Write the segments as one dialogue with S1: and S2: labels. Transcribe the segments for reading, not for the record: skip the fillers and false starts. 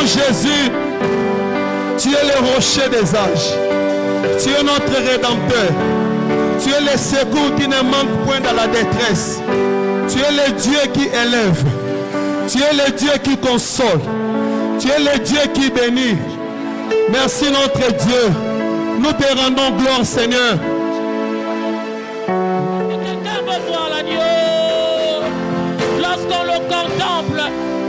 S1: Jésus, tu es le rocher des âges. Tu es notre rédempteur. Tu es le secours qui ne manque point dans la détresse. Tu es le Dieu qui élève. Tu es le Dieu qui console. Tu es le Dieu qui bénit. Merci notre Dieu. Nous te rendons gloire, Seigneur.
S2: Quelqu'un veut voir l'agneau. Lorsqu'on le contemple,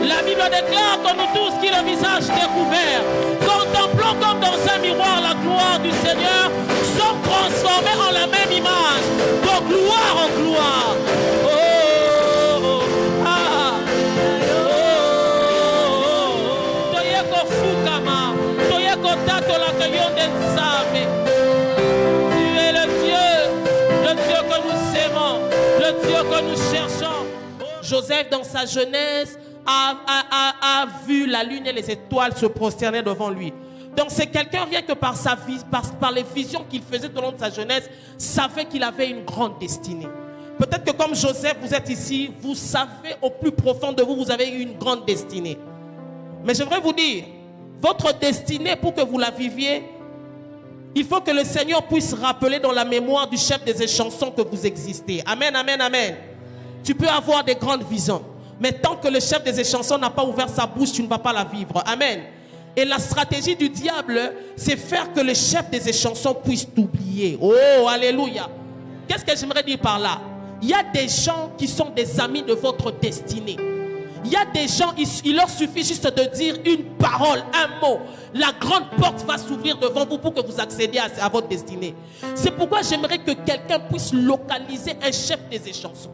S2: la Bible déclare que nous tous qui le visage découvert, contemplons comme dans un miroir la gloire du Seigneur, sommes transformés en la même image, de gloire en gloire. Oh, oh, ah, oh, toyeko fukama, toyeko tato la kayon d'ensame. Tu es le Dieu que nous aimons, le Dieu que nous cherchons. Joseph, dans sa jeunesse, a vu la lune et les étoiles se prosterner devant lui. Donc c'est quelqu'un, rien que par les visions qu'il faisait tout au long de sa jeunesse, savait qu'il avait une grande destinée. Peut-être que comme Joseph, vous êtes ici, vous savez au plus profond de vous, vous avez une grande destinée. Mais j'aimerais vous dire, votre destinée, pour que vous la viviez, il faut que le Seigneur puisse rappeler dans la mémoire du chef des échansons que vous existez. Amen, amen, amen. Tu peux avoir des grandes visions, mais tant que le chef des échansons n'a pas ouvert sa bouche, tu ne vas pas la vivre. Amen. Et la stratégie du diable, c'est faire que le chef des échansons puisse t'oublier. Oh, alléluia. Qu'est-ce que j'aimerais dire par là? Il y a des gens qui sont des amis de votre destinée. Il y a des gens, il leur suffit juste de dire une parole, un mot. La grande porte va s'ouvrir devant vous pour que vous accédiez à votre destinée. C'est pourquoi j'aimerais que quelqu'un puisse localiser un chef des échansons.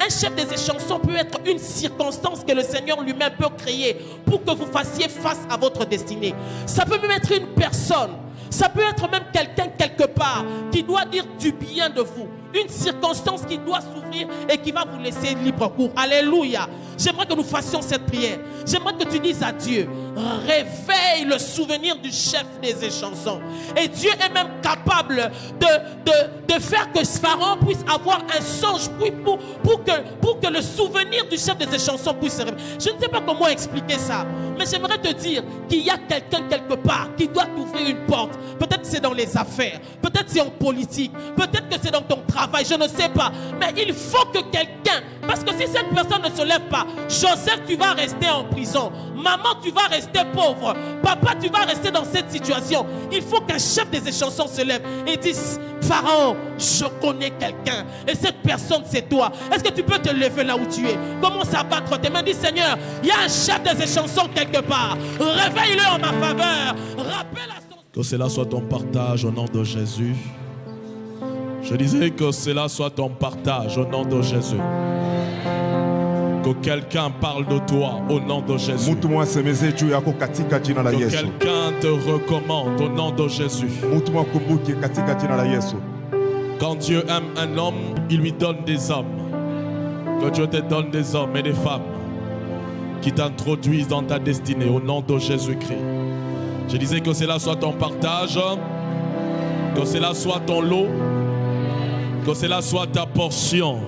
S2: Un chef des échansons peut être une circonstance que le Seigneur lui-même peut créer pour que vous fassiez face à votre destinée. Ça peut même être une personne. Ça peut être même quelqu'un quelque part qui doit dire du bien de vous. Une circonstance qui doit s'ouvrir et qui va vous laisser libre cours. Alléluia. J'aimerais que nous fassions cette prière. J'aimerais que tu dises à Dieu, réveille le souvenir du chef des échansons. Et Dieu est même capable de faire que Pharaon puisse avoir un songe pour que le souvenir du chef des échansons puisse se réveiller. Je ne sais pas comment expliquer ça, mais j'aimerais te dire qu'il y a quelqu'un quelque part qui doit t'ouvrir une porte. Peut-être c'est dans les affaires, peut-être c'est en politique, peut-être que c'est dans ton travail, je ne sais pas. Mais il faut que quelqu'un, parce que si cette personne ne se lève pas, Joseph, tu vas rester en prison. Maman, tu vas rester pauvre. Papa, tu vas rester dans cette situation. Il faut qu'un chef des échansons se lève et dise, Pharaon, je connais quelqu'un. Et cette personne, c'est toi. Est-ce que tu peux te lever là où tu es? Commence à battre tes mains. Dis, Seigneur, il y a un chef des échansons quelque part. Réveille-le en ma faveur. Rappelle à son...
S3: Que cela soit ton partage au nom de Jésus. Je disais que cela soit ton partage au nom de Jésus. Que quelqu'un parle de toi au nom de Jésus. Que quelqu'un te recommande au nom de Jésus. Quand Dieu aime un homme, il lui donne des hommes. Que Dieu te donne des hommes et des femmes qui t'introduisent dans ta destinée au nom de Jésus-Christ. Je disais que cela soit ton partage, que cela soit ton lot, que cela soit ta portion.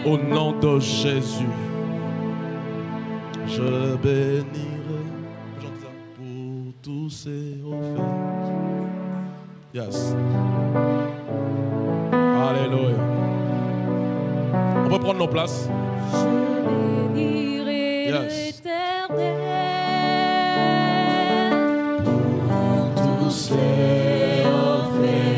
S3: Au nom de Jésus, je bénirai pour tous ces offerts. Yes. Alléluia. On peut prendre nos places.
S4: Je bénirai l'Éternel pour tous ces offerts.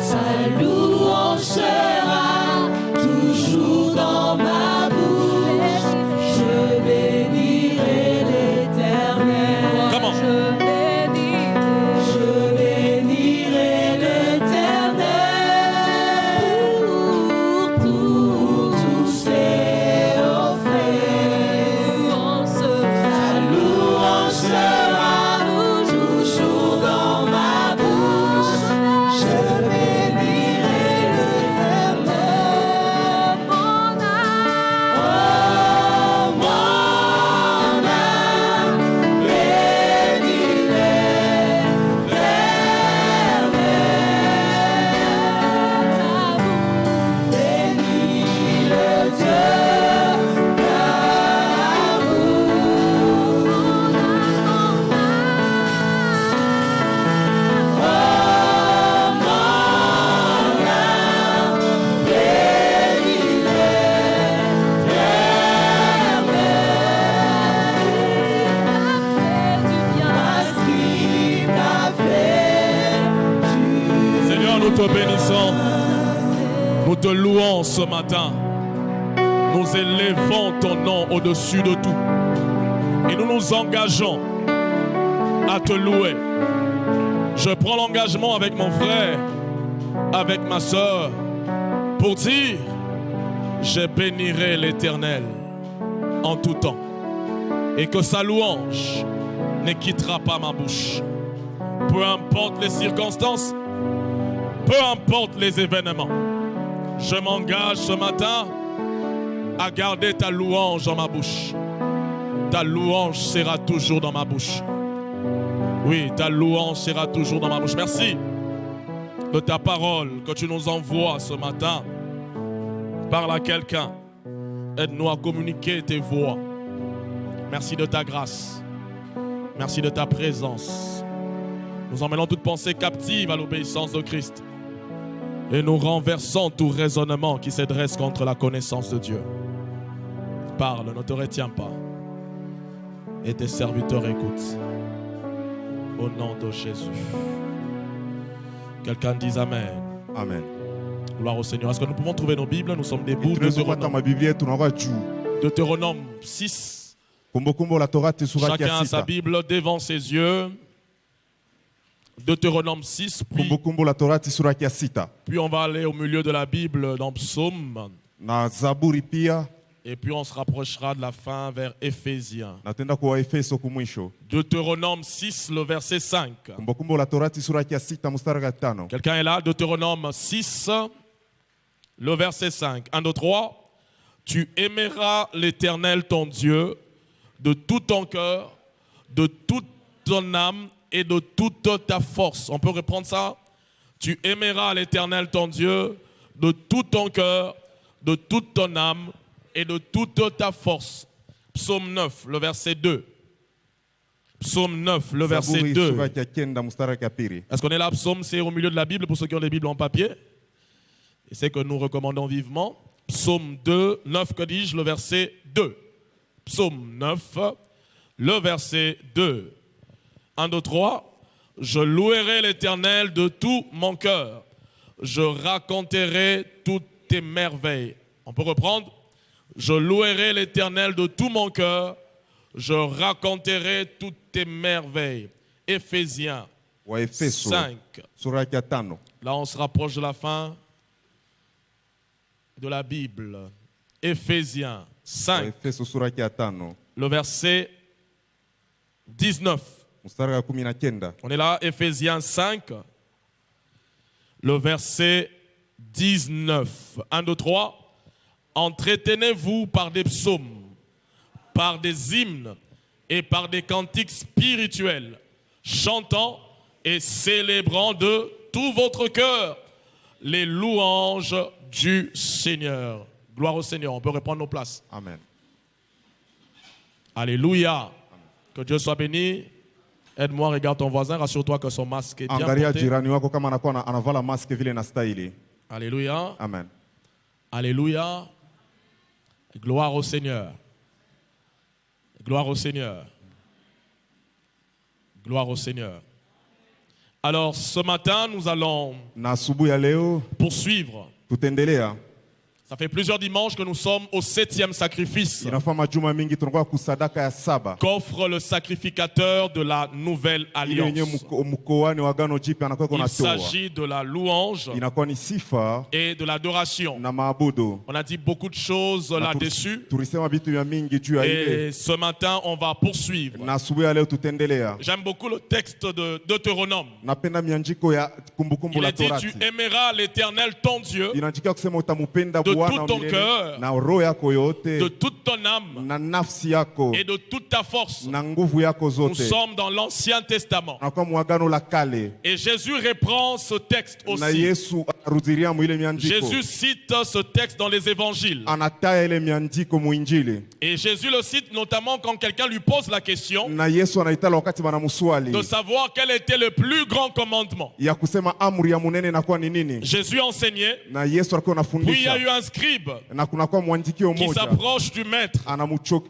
S4: Sa louange sera toujours dans ma bouche. Je bénirai l'Éternel.
S3: Comment?
S4: Je bénirai l'Éternel.
S3: nous te bénissons. Nous te louons ce matin. Nous élevons ton nom au-dessus de tout. Et nous nous engageons à te louer. Je prends l'engagement avec mon frère, avec ma soeur, pour dire, je bénirai l'Éternel en tout temps. Et que sa louange ne quittera pas ma bouche. Peu importe les circonstances, peu importe les événements, je m'engage ce matin à garder ta louange dans ma bouche. Ta louange sera toujours dans ma bouche. Oui, ta louange sera toujours dans ma bouche. Merci de ta parole que tu nous envoies ce matin. Parle à quelqu'un. Aide-nous à communiquer tes voix. Merci de ta grâce. Merci de ta présence. Nous emmenons toute pensée captive à l'obéissance de Christ. Et nous renversons tout raisonnement qui se dresse contre la connaissance de Dieu. Parle, ne te retiens pas. Et tes serviteurs écoutent. Au nom de Jésus. Quelqu'un dise Amen.
S5: Amen.
S3: Gloire au Seigneur. Est-ce que nous pouvons trouver nos Bibles? Nous sommes debout. Deutéronome 6. Chacun a sa Bible devant ses yeux. Deutéronome 6. Puis on va aller au milieu de la Bible dans Psaume. Et puis on se rapprochera de la fin vers Éphésiens. Deutéronome 6, le verset 5. Quelqu'un est là? Deutéronome 6, le verset 5. 1, 2, 3. Tu aimeras l'Éternel ton Dieu de tout ton cœur, de toute ton âme et de toute ta force. On peut reprendre ça? Tu aimeras l'Éternel ton Dieu de tout ton cœur, de toute ton âme et de toute ta force. Psaume 9, le verset 2. Psaume 9, le verset 2. Est-ce qu'on est là? Psaume, c'est au milieu de la Bible pour ceux qui ont des Bibles en papier. Et c'est que nous recommandons vivement. Psaume 2, 9, que dis-je? Le verset 2. Psaume 9, le verset 2. 1, 2, 3. Je louerai l'Éternel de tout mon cœur. Je raconterai toutes tes merveilles. On peut reprendre? Je louerai l'Éternel de tout mon cœur. Je raconterai toutes tes merveilles. Éphésiens 5. Là, on se rapproche de la fin de la Bible. Éphésiens 5. Le verset 19. On est là, Éphésiens 5. Le verset 19. 1, 2, 3. Entretenez-vous par des psaumes, par des hymnes et par des cantiques spirituels, chantant et célébrant de tout votre cœur les louanges du Seigneur. Gloire au Seigneur. On peut reprendre nos places.
S5: Amen.
S3: Alléluia. Amen. Que Dieu soit béni. Aide-moi, regarde ton voisin, rassure-toi que son masque est bien porté. Alléluia.
S5: Amen.
S3: Alléluia. Gloire au Seigneur. Gloire au Seigneur. Gloire au Seigneur. Alors ce matin, nous allons poursuivre. Ça fait plusieurs dimanches que nous sommes au 7e sacrifice qu'offre le sacrificateur de la nouvelle alliance. Il s'agit de la louange et de l'adoration. On a dit beaucoup de choses là-dessus. Et ce matin, on va poursuivre. J'aime beaucoup le texte de Deutéronome. Il est dit, tu aimeras l'Éternel ton Dieu de tout ton cœur, de toute ton âme et de toute ta force. Nous sommes dans l'Ancien Testament. Et Jésus reprend ce texte aussi. Jésus cite ce texte dans les évangiles. Et Jésus le cite notamment quand quelqu'un lui pose la question de savoir quel était le plus grand commandement. Jésus enseignait, puis il y a eu un scribe
S5: na kunakuwa mwandiki
S3: qui
S5: mmoja
S3: s'approche du maître et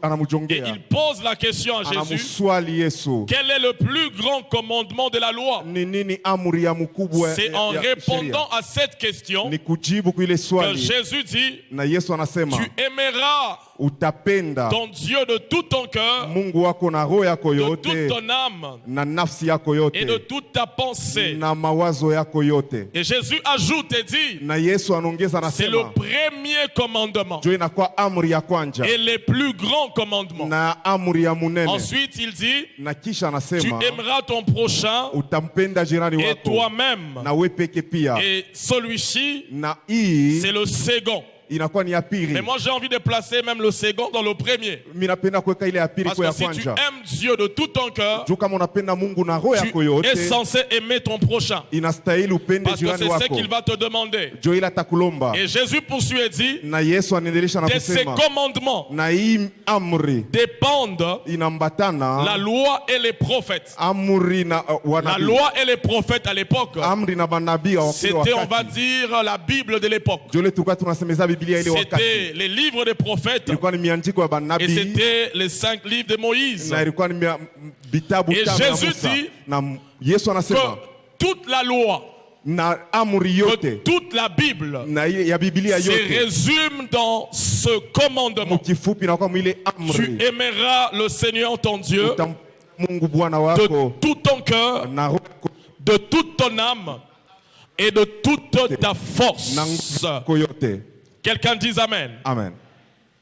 S5: anamjongea,
S3: il pose la question à Jésus.
S5: anamswali Yesu,
S3: Quel est le plus grand commandement de la loi?
S5: ni nini amri ya mkubwa
S3: C'est en
S5: ya
S3: répondant
S5: sheria?
S3: à cette question
S5: Ni kujibu kwa ile
S3: que
S5: swali,
S3: Jésus dit,
S5: na Yesu anasema
S3: tu aimeras
S5: utapenda
S3: ton Dieu de tout ton cœur,
S5: Mungu wako na roho yako
S3: de toute
S5: yote
S3: ton âme
S5: na nafsi yako
S3: et de
S5: yote
S3: toute ta pensée.
S5: na mawazo yako yote.
S3: Et Jésus ajoute et dit,
S5: Na Yesu anaongeza
S3: c'est le
S5: anasema
S3: premier commandement
S5: jo inakuwa amri ya kwanja
S3: et le plus grand commandement.
S5: na amri ya munene,
S3: Ensuite, il dit,
S5: na kisha
S3: tu
S5: anasema
S3: aimeras ton prochain
S5: utampenda jirani
S3: et
S5: wako
S3: toi-même.
S5: na we peke pia,
S3: Et celui-ci,
S5: na hii
S3: c'est le second.
S5: inakuwa ni ya pili.
S3: Mais moi, j'ai envie de placer même le second dans le premier.
S5: Mimi napenda kuweka ile ya pili
S3: Parce
S5: kwa ya
S3: que si tu
S5: kwanja,
S3: aimes Dieu de tout ton cœur,
S5: juu kama unapenda Mungu na roho yako
S3: tu
S5: yote,
S3: es censé aimer ton prochain.
S5: inastahili upende
S3: Parce que
S5: jirani
S3: c'est ce
S5: wako,
S3: qu'il va te demander.
S5: jo ila atakulomba.
S3: Et Jésus poursuit et dit,
S5: Na Yesu anaendelesha na
S3: de ces
S5: kusema
S3: commandements
S5: na hii amri
S3: dépendent
S5: inambatana
S3: la loi et les prophètes.
S5: amri na
S3: La
S5: wanabii,
S3: loi et les prophètes à l'époque,
S5: amri na manabii wa kile
S3: c'était, on va
S5: wakati.
S3: dire, la Bible de l'époque.
S5: Jo ile tulikuwa tunasemeza Biblia ile wakati,
S3: C'était les livres des prophètes
S5: ilikuwa ni miandiko ya
S3: et
S5: banabii
S3: c'était les 5 livres de Moïse.
S5: na ilikuwa ni vitabu
S3: Et
S5: tano ya
S3: Jésus
S5: Musa.
S3: dit
S5: Na Yesu anasema
S3: Que toute la loi,
S5: na amri
S3: que
S5: yote
S3: toute la Bible
S5: na ile ya Biblia
S3: se
S5: yote
S3: résume dans ce commandement.
S5: mkifupi na kwa mwile
S3: Tu
S5: amri,
S3: aimeras le Seigneur ton Dieu
S5: utam Mungu Bwana
S3: de
S5: wako
S3: tout ton cœur,
S5: na roho yako
S3: de toute ton âme et de toute ta force.
S5: na nguvu yako yote.
S3: Quelqu'un dise Amen.
S5: Amen.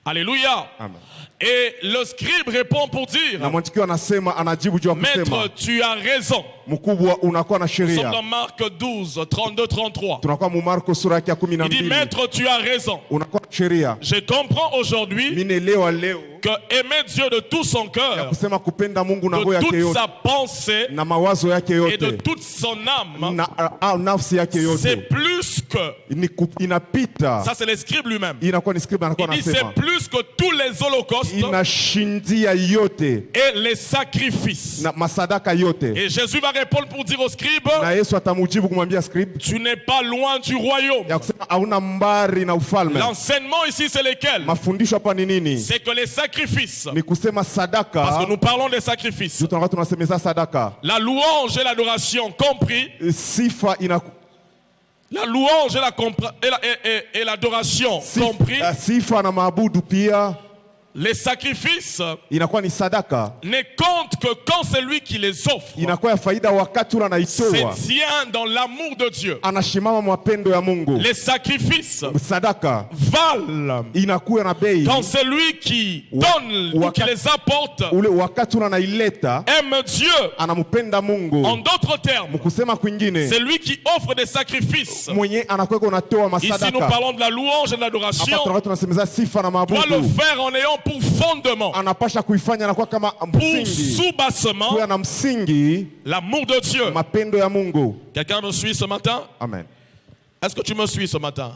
S3: Alléluia.
S5: Amen.
S3: Et le scribe répond pour dire,
S5: Na mwandikiwa anasema, anajibu juu ya
S3: Maître,
S5: kusema,
S3: tu as raison.
S5: mkubwa unakuwa na
S3: Nous sommes
S5: sheria.
S3: dans Marc 12, 32, 33.
S5: Tunakuwa mu Marko sura yake ya
S3: Il dit,
S5: 12,
S3: Maître, tu as raison.
S5: unakuwa na sheria.
S3: Je comprends aujourd'hui
S5: Mimi naelewa leo
S3: que aimer Dieu de tout son cœur,
S5: kusema kupenda Mungu na roho
S3: de
S5: yake
S3: toute
S5: yote
S3: sa pensée
S5: na mawazo yake
S3: et de
S5: yote
S3: toute son âme,
S5: na nafsi yake
S3: c'est
S5: yote
S3: plus que,
S5: inapita.
S3: ça c'est le scribe lui-même,
S5: Inakuwa ni scribe anakuwa
S3: il dit c'est
S5: anasema
S3: plus que tous les holocaustes
S5: inashindia yote
S3: et les sacrifices.
S5: na masadaka yote.
S3: Et Jésus va répondre pour dire au scribe,
S5: Na Yesu atamujibu kumwambia scribe
S3: tu n'es pas loin du royaume.
S5: ya kusema hauna mbari na ufalme.
S3: L'enseignement ici c'est lequel?
S5: Mafundisho hapa ni nini?
S3: C'est que les sacrifices,
S5: Ni kusema
S3: parce
S5: sadaka.
S3: que nous parlons des sacrifices,
S5: Tunakuwa tunasemeza sadaka,
S3: la louange et l'adoration compris,
S5: sifa
S3: la louange et l'adoration compris,
S5: sifa na maabudu pia
S3: les sacrifices
S5: inakuwa ni sadaka,
S3: ne comptent que quand celui qui les offre
S5: inakuwa ya faida wakati ule anaitoa
S3: se tient dans l'amour de Dieu.
S5: anashimama mapendo ya Mungu.
S3: Les sacrifices
S5: Sadaka
S3: valent
S5: inakuwa na bei
S3: quand celui qui donne ou qui les apporte
S5: ule wakati ule anaileta
S3: aime Dieu.
S5: anampenda Mungu.
S3: En d'autres termes,
S5: Kusema kwingine,
S3: celui qui offre des sacrifices,
S5: mwenye anakuwa unatoa
S3: ici nous
S5: masadaka,
S3: parlons de la louange et de
S5: hapa
S3: l'adoration,
S5: tunakuwa tunasemeza sifa na
S3: doit le
S5: maabudu,
S3: faire en ayant pour fondement,
S5: anapasha kuifanya anakuwa kama
S3: pour
S5: msingi,
S3: soubassement,
S5: kuwa na msingi
S3: l'amour de Dieu.
S5: mapendo ya Mungu.
S3: Quelqu'un me suit ce matin?
S5: Amen.
S3: Est-ce que tu me suis ce matin?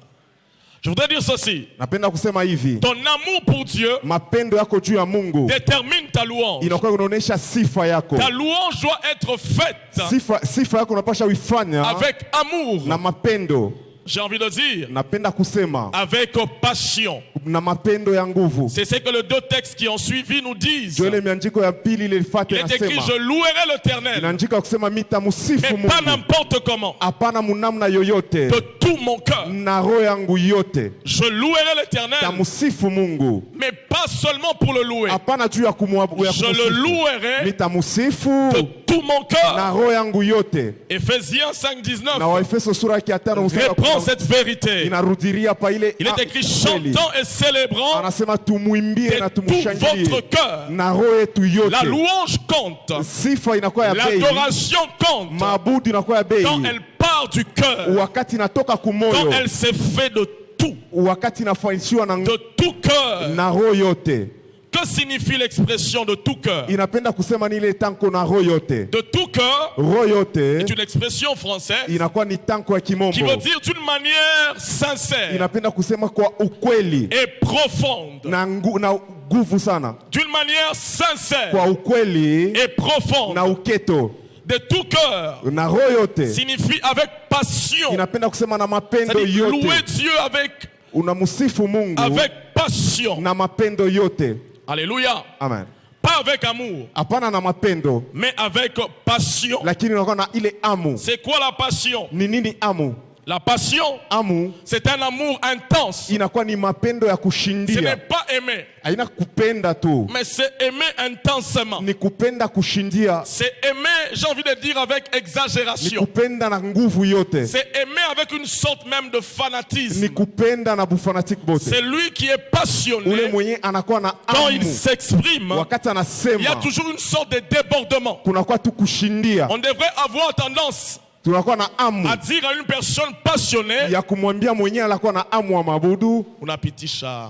S3: Je voudrais dire ceci.
S5: Napenda kusema hivi,
S3: Ton amour pour Dieu
S5: mapendo yako juu ya Mungu
S3: détermine ta louange.
S5: inakuwa unaonesha sifa yako.
S3: Ta louange doit être faite
S5: Sifa yako unapasha uifanya
S3: avec amour.
S5: na mapendo.
S3: J'ai envie de dire
S5: Napenda kusema
S3: avec passion.
S5: na mapendo ya nguvu.
S3: C'est ce que les deux textes qui ont suivi nous disent.
S5: Joele miandiko ya pili ile ifuate
S3: Il est écrit,
S5: nasema,
S3: je louerai l'Éternel,
S5: inaandika kusema mitamusifu
S3: mais pas
S5: Mungu
S3: n'importe comment,
S5: hapana munamna yoyote
S3: de tout mon cœur.
S5: na roho yangu yote.
S3: Je louerai l'Éternel,
S5: Tamusifu Mungu
S3: mais pas seulement pour le louer.
S5: hapana juu ya kumwabudu.
S3: Je le louerai
S5: Nitamusifu
S3: de tout mon
S5: na
S3: cœur.
S5: roho yangu yote.
S3: Éphésiens
S5: Na
S3: 5:19
S5: Waefeso sura ya 5 mstari wa
S3: reprend
S5: 10
S3: cette vérité.
S5: inarudiria pa ile.
S3: Il est écrit,
S5: kweli.
S3: chantant et célébrant
S5: Anasema tumwimbie
S3: de
S5: na
S3: tout
S5: tumushangilie
S3: votre cœur.
S5: na roho yetu yote.
S3: La louange compte,
S5: Sifa inakuwa ya bei,
S3: l'adoration compte
S5: maabudu inakuwa ya bei
S3: quand elle part du cœur,
S5: wakati inatoka
S3: quand
S5: kumoyo,
S3: elle s'est fait de tout,
S5: wakati inafanishiwa
S3: de tout cœur.
S5: na roho yote.
S3: Que signifie l'expression de tout cœur?
S5: Inapenda kusema ni ile tanko na roho yote.
S3: De tout cœur
S5: Roho yote
S3: est une expression française
S5: inakuwa ni tanko ya kimombo,
S3: qui veut dire d'une manière sincère
S5: inapenda kusema kwa ukweli
S3: et profonde.
S5: na nguvu sana,
S3: D'une manière sincère
S5: kwa ukweli
S3: et profonde.
S5: na uketo.
S3: De tout cœur
S5: Na roho yote
S3: signifie avec passion.
S5: inapenda kusema na mapendo
S3: C'est-à-dire
S5: yote,
S3: louer Dieu avec
S5: Unamsifu Mungu
S3: avec passion.
S5: na mapendo yote.
S3: Alléluia.
S5: Amen.
S3: Pas avec amour,
S5: Hapana na mapendo,
S3: mais avec passion.
S5: lakini unakuwa na ile amu.
S3: C'est quoi la passion?
S5: Ni nini amu?
S3: La passion,
S5: Amu
S3: c'est un amour intense.
S5: inakuwa ni mapendo ya
S3: Ce n'est
S5: kushindia.
S3: pas aimer,
S5: Haina kupenda tu,
S3: mais c'est aimer intensement.
S5: ni kupenda kushindia,
S3: C'est aimer, j'ai envie de dire, avec
S5: ni
S3: exagération.
S5: kupenda na nguvu yote,
S3: C'est aimer avec une sorte même de
S5: ni
S3: fanatisme.
S5: kupenda na bufanatiki bote.
S3: C'est lui qui est
S5: Ule
S3: passionné.
S5: mwenye anakuwa na
S3: Quand il
S5: amu,
S3: s'exprime,
S5: wakati
S3: il y a
S5: anasema
S3: toujours une sorte de débordement.
S5: kunakuwa tu kushindia.
S3: On devrait avoir tendance
S5: Tunakuwa na amu
S3: à dire à une personne passionnée,
S5: ya kumwambia mwenyewe anakuwa na amu wa mabudu,
S3: unapitisha.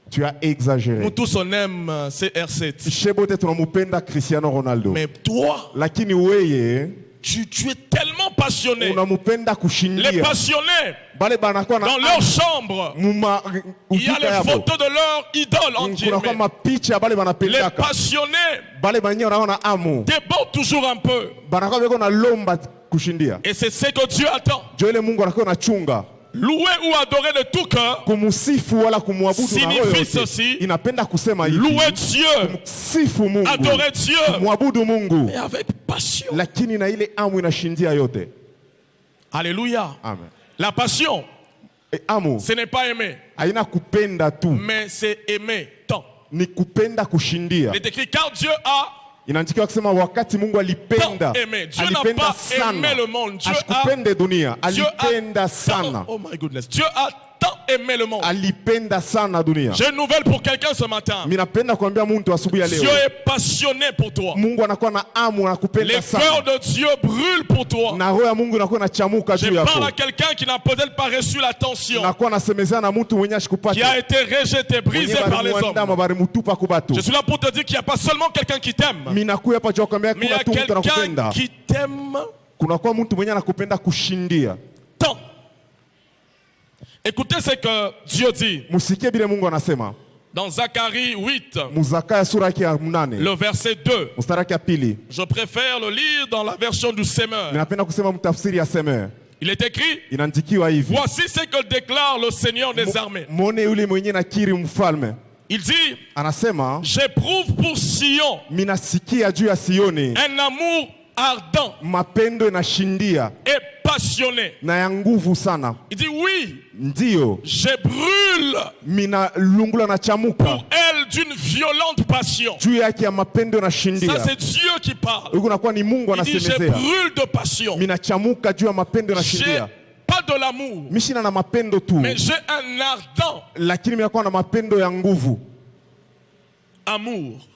S5: tu as exagéré.
S3: Nous tous on aime CR7.
S5: Shebote tunamupenda Cristiano Ronaldo,
S3: Mais toi,
S5: lakini weye
S3: tu es tellement passionné.
S5: unamupenda
S3: Les
S5: kushindia.
S3: passionnés,
S5: Bale banakuwa na
S3: dans leur chambre,
S5: muma
S3: il y a
S5: ujuka
S3: les
S5: yabo.
S3: photos de leur idole entre
S5: Kunakuwa
S3: guillemets.
S5: mapicha bale
S3: Les
S5: banapendaka,
S3: passionnés
S5: bale banyewe wanaona amu,
S3: débordent toujours un peu.
S5: banakuwa beko na lomba kushindia.
S3: Et c'est ce que Dieu attend.
S5: Jo ile Mungu anakuwa na chunga
S3: Louer ou adorer de tout cœur,
S5: kumusifu wala kumwabudu na roho
S3: signifie
S5: yote.
S3: ceci:
S5: Inapenda kusema hivi,
S3: louer Dieu,
S5: sifu Mungu,
S3: adorer Dieu,
S5: mwabudu Mungu,
S3: et avec passion.
S5: lakini na ile amu inashindia yote.
S3: Alléluia.
S5: Amen.
S3: La passion,
S5: E, amu
S3: ce n'est pas aimer,
S5: haina kupenda tu,
S3: mais c'est aimer tant.
S5: ni kupenda kushindia.
S3: Il est écrit car Dieu a
S5: Inaandikiwa kusema wakati Mungu alipenda,
S3: tant aimé. Dieu n'a
S5: alipenda
S3: pas
S5: sana,
S3: aimé le monde. Dieu a,
S5: asikupende dunia,
S3: Dieu
S5: alipenda
S3: a
S5: sana,
S3: tant, oh my goodness. Dieu a tant aimé le monde.
S5: alipenda sana dunia.
S3: J'ai une nouvelle pour quelqu'un ce matin.
S5: Mimi napenda kuambia mtu asubuhi ya
S3: Dieu
S5: leo,
S3: est passionné pour toi.
S5: Mungu anakuwa na amu,
S3: Les
S5: anakupenda
S3: cœurs
S5: sana,
S3: de Dieu brûlent pour toi.
S5: na roho ya Mungu inakuwa inachamuka
S3: Je
S5: juu
S3: parle
S5: yako.
S3: à quelqu'un qui n'a peut-être pas reçu l'attention,
S5: Nakuwa nasemezana na mtu mwenye
S3: qui a
S5: ashikupata,
S3: été rejeté, brisé
S5: mwenye
S3: par les
S5: balimwandama
S3: hommes.
S5: barimutupa kubatu.
S3: Je suis là pour te dire qu'il n'y a pas seulement quelqu'un qui t'aime,
S5: Mimi nakuya hapa juu kuambia
S3: mais il y
S5: kuna
S3: a
S5: tu mtu
S3: quelqu'un
S5: anakupenda.
S3: qui t'aime
S5: Kunakuwa mtu mwenye anakupenda kushindia.
S3: tant. Écoutez ce que Dieu dit
S5: Musikie bile Mungu anasema
S3: dans Zacharie 8,
S5: Muzakaya sura yake ya 8
S3: le verset 2.
S5: mstari wake ya pili.
S3: Je préfère le lire dans la version du Semeur.
S5: Ninapenda kusema mtafsiri ya Semer.
S3: Il est écrit:
S5: Inaandikiwa hivi,
S3: voici ce que déclare le Seigneur des armées.
S5: mwone yule mwenye nakiri mfalme
S3: Il dit:
S5: anasema,
S3: j'éprouve pour Sion
S5: minasikia juu ya Sioni
S3: un amour ardent
S5: mapendo inashindia
S3: et passionné.
S5: na ya nguvu sana.
S3: Il dit: oui,
S5: Ndiyo,
S3: je brûle
S5: mina lungula na chamuka
S3: pour elle d'une violente passion.
S5: juu yake ya mapendo
S3: Ça,
S5: inashindia.
S3: c'est Dieu qui parle.
S5: Huko nakuwa ni Mungu
S3: Il dit: je
S5: anasemezea,
S3: brûle de passion.
S5: mina chamuka juu ya mapendo
S3: J'ai
S5: inashindia.
S3: pas de l'amour,
S5: Mishina na mapendo tu,
S3: mais j'ai un ardent
S5: lakini minakuwa na mapendo ya nguvu.
S3: amour.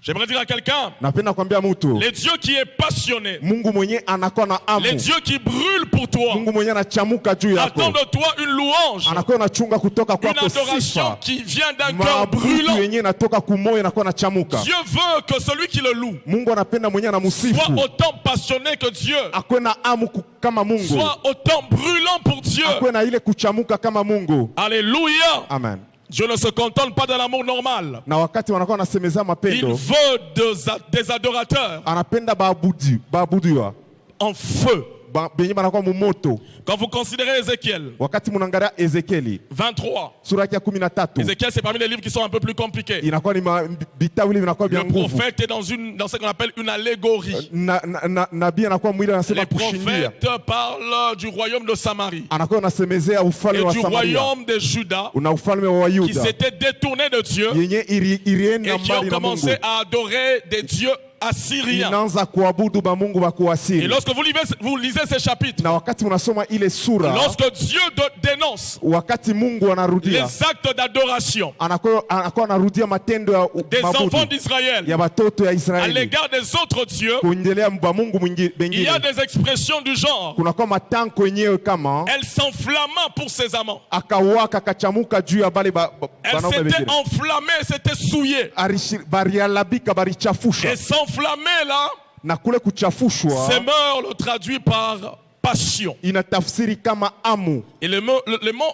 S3: J'aimerais dire à quelqu'un:
S5: Napenda kuambia mtu,
S3: le Dieu qui est passionné,
S5: Mungu mwenye anakuwa na amu,
S3: le Dieu qui brûle pour toi,
S5: Mungu mwenye anachamuka juu
S3: attend
S5: yako,
S3: de toi une louange,
S5: anakuwa anachunga kutoka
S3: une
S5: kwako
S3: adoration
S5: sifa,
S3: qui vient d'un cœur
S5: maabudu
S3: brûlant.
S5: yenye natoka kumoyo inakuwa nachamuka.
S3: Dieu veut que celui qui le loue
S5: Mungu anapenda mwenye
S3: soit
S5: anamusifu
S3: autant passionné que Dieu,
S5: akwe na amu kama Mungu,
S3: soit autant brûlant pour Dieu.
S5: akwe na ile kuchamuka kama Mungu.
S3: Alléluia.
S5: Amen.
S3: Dieu ne se contente pas de l'amour normal.
S5: Na wakati wanakuwa wanasemeza
S3: Il
S5: mapendo,
S3: veut des adorateurs
S5: anapenda baabudiwa
S3: en feu.
S5: benye banakuwa mumoto.
S3: Quand vous considérez Ézéchiel
S5: Wakati munaangalia Ezekieli
S3: 23,
S5: sura yake ya 13,
S3: Ézéchiel, c'est parmi les livres qui sont un peu plus compliqués.
S5: inakuwa ni vitabu vile vinakuwa vya
S3: Le
S5: nguvu.
S3: prophète est dans ce qu'on appelle une allégorie.
S5: Nabii anakuwa mwili anasema
S3: Les
S5: kushindia,
S3: prophètes parlent du royaume de Samarie
S5: anakuwa anasemezea
S3: et
S5: ufalme wa
S3: du
S5: Samaria
S3: royaume de Juda
S5: una ufalme wa
S3: qui
S5: Wayuda
S3: s'étaient détournés de Dieu
S5: yenye ilienda
S3: et qui ont
S5: mbali na Mungu,
S3: commencé à adorer des dieux assyriens.
S5: inaanza kuabudu ba Mungu wa
S3: Et
S5: kuasiri.
S3: lorsque vous lisez ces chapitres,
S5: Na wakati unasoma ile sura,
S3: lorsque Dieu dénonce
S5: wakati Mungu anarudia,
S3: les actes d'adoration
S5: anakuwa anarudia matendo ya
S3: des enfants
S5: mabudu
S3: d'Israël
S5: ya batoto ya
S3: à
S5: Israeli
S3: l'égard des autres dieux,
S5: kuendelea ba Mungu
S3: il y
S5: bengine.
S3: a des expressions du genre:
S5: Kunakuwa matanko yenyewe kama
S3: elle s'enflamma pour ses amants,
S5: akawaka kachamuka juu ya bale
S3: elle
S5: banaume
S3: s'était
S5: bengine,
S3: enflammée, s'était souillée.
S5: barialabika barichafusha.
S3: Et s'enflammer là,
S5: Na kule kuchafushwa
S3: Semeur le traduit par passion.
S5: inatafsiri kama amu,
S3: Et le mot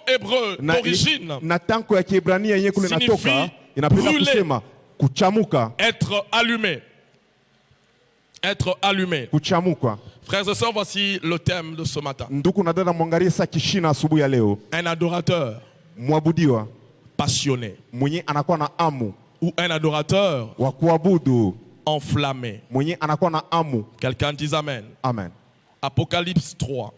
S3: hébreu
S5: na,
S3: d'origine,
S5: na tanko ya Kiebrania yenyewe kule
S3: signifie
S5: natoka inapenda
S3: brûler.
S5: kusema kuchamuka.
S3: être allumé. Être allumé.
S5: kuchamuka.
S3: Frères et sœurs, voici le thème de ce matin.
S5: Ndugu na dada, mwangalie sa kishina asubuhi ya leo.
S3: Un adorateur
S5: Mwabudiwa
S3: passionné
S5: mwenye anakuwa na amu
S3: ou un adorateur
S5: wa kuabudu,
S3: enflammé.
S5: mwenye anakuwa na amu.
S3: Quelqu'un dit Amen.
S5: Amen.
S3: Apocalypse 3,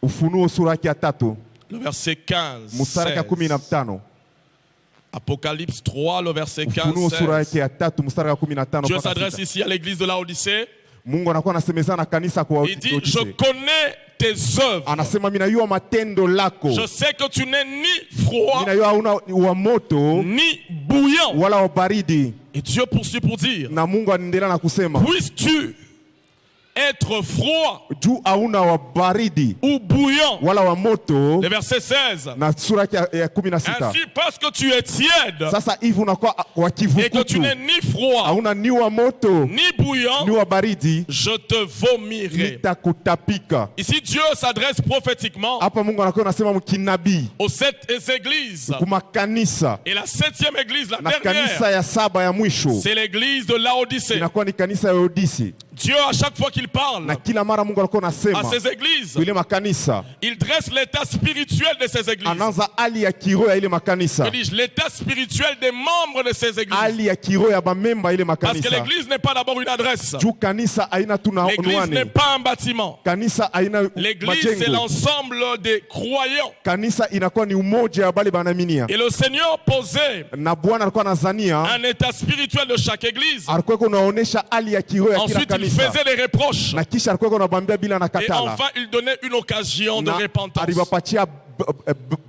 S5: Ufunuo sura yake ya 3
S3: le verset 15.
S5: mstari ya
S3: 16.
S5: 15.
S3: Apocalypse 3, le verset 15.
S5: Ufunuo sura
S3: 16.
S5: yake ya 3 mstari wa 15.
S3: Dieu
S5: mpaka
S3: s'adresse
S5: 6.
S3: ici à l'église de Laodicée.
S5: Mungu anakuwa anasemezana kanisa kwa
S3: Il dit, je
S5: Laodicea.
S3: connais tes œuvres.
S5: Anasema mimi najua matendo lako.
S3: Je sais que tu n'es ni froid,
S5: Mimi najua hauna wa moto
S3: ni bouillant.
S5: wala wa baridi.
S3: Et Dieu poursuit pour dire,
S5: Na Mungu anaendelea na kusema
S3: puisses-tu être froid
S5: juu hauna wa baridi
S3: ou bouillant.
S5: wala wa moto.
S3: Le verset 16.
S5: Na sura yake ya 16.
S3: Ainsi, parce que tu es tiède
S5: Sasa hivi unakuwa wa
S3: et que tu
S5: kivukutu,
S3: n'es ni froid,
S5: hauna ni wa moto
S3: ni bouillant,
S5: ni wa baridi,
S3: je te vomirai.
S5: nitakutapika.
S3: Ici, Dieu s'adresse prophétiquement
S5: Hapa Mungu anakuwa anasema mkinabii
S3: aux 7 églises.
S5: kuma kanisa,
S3: Et la 7e église, la
S5: na kanisa
S3: dernière,
S5: ya 7 ya mwisho
S3: c'est l'église de Laodicée.
S5: inakuwa ni kanisa ya Laodicea.
S3: Dieu, à chaque fois qu'il parle
S5: Na kila mara Mungu anakuwa
S3: à
S5: anasema
S3: ces églises,
S5: ile makanisa,
S3: il dresse l'état spirituel de ces églises.
S5: anaanza hali ya kiroho ya ile makanisa,
S3: Que dis-je? L'état spirituel des membres de ces églises.
S5: hali ya kiroho ya bamemba ile
S3: Parce que
S5: makanisa.
S3: l'église n'est pas d'abord une adresse.
S5: Juu kanisa haina tu na
S3: L'église n'est
S5: unwani,
S3: pas un bâtiment.
S5: kanisa haina
S3: L'église, c'est
S5: majengo,
S3: l'ensemble des croyants.
S5: kanisa inakuwa ni umoja ya bale banaminia.
S3: Et le Seigneur posait
S5: Na Bwana alikuwa anazania,
S3: un état spirituel de chaque église.
S5: alikuwa kunaonesha hali ya kiroho ya kila
S3: Ensuite, il
S5: kanisa,
S3: faisait des reproches.
S5: na kisha alikuwa kunabambia bila na
S3: Et
S5: katala,
S3: enfin, il donnait une occasion de
S5: na
S3: repentance.
S5: aliwapatia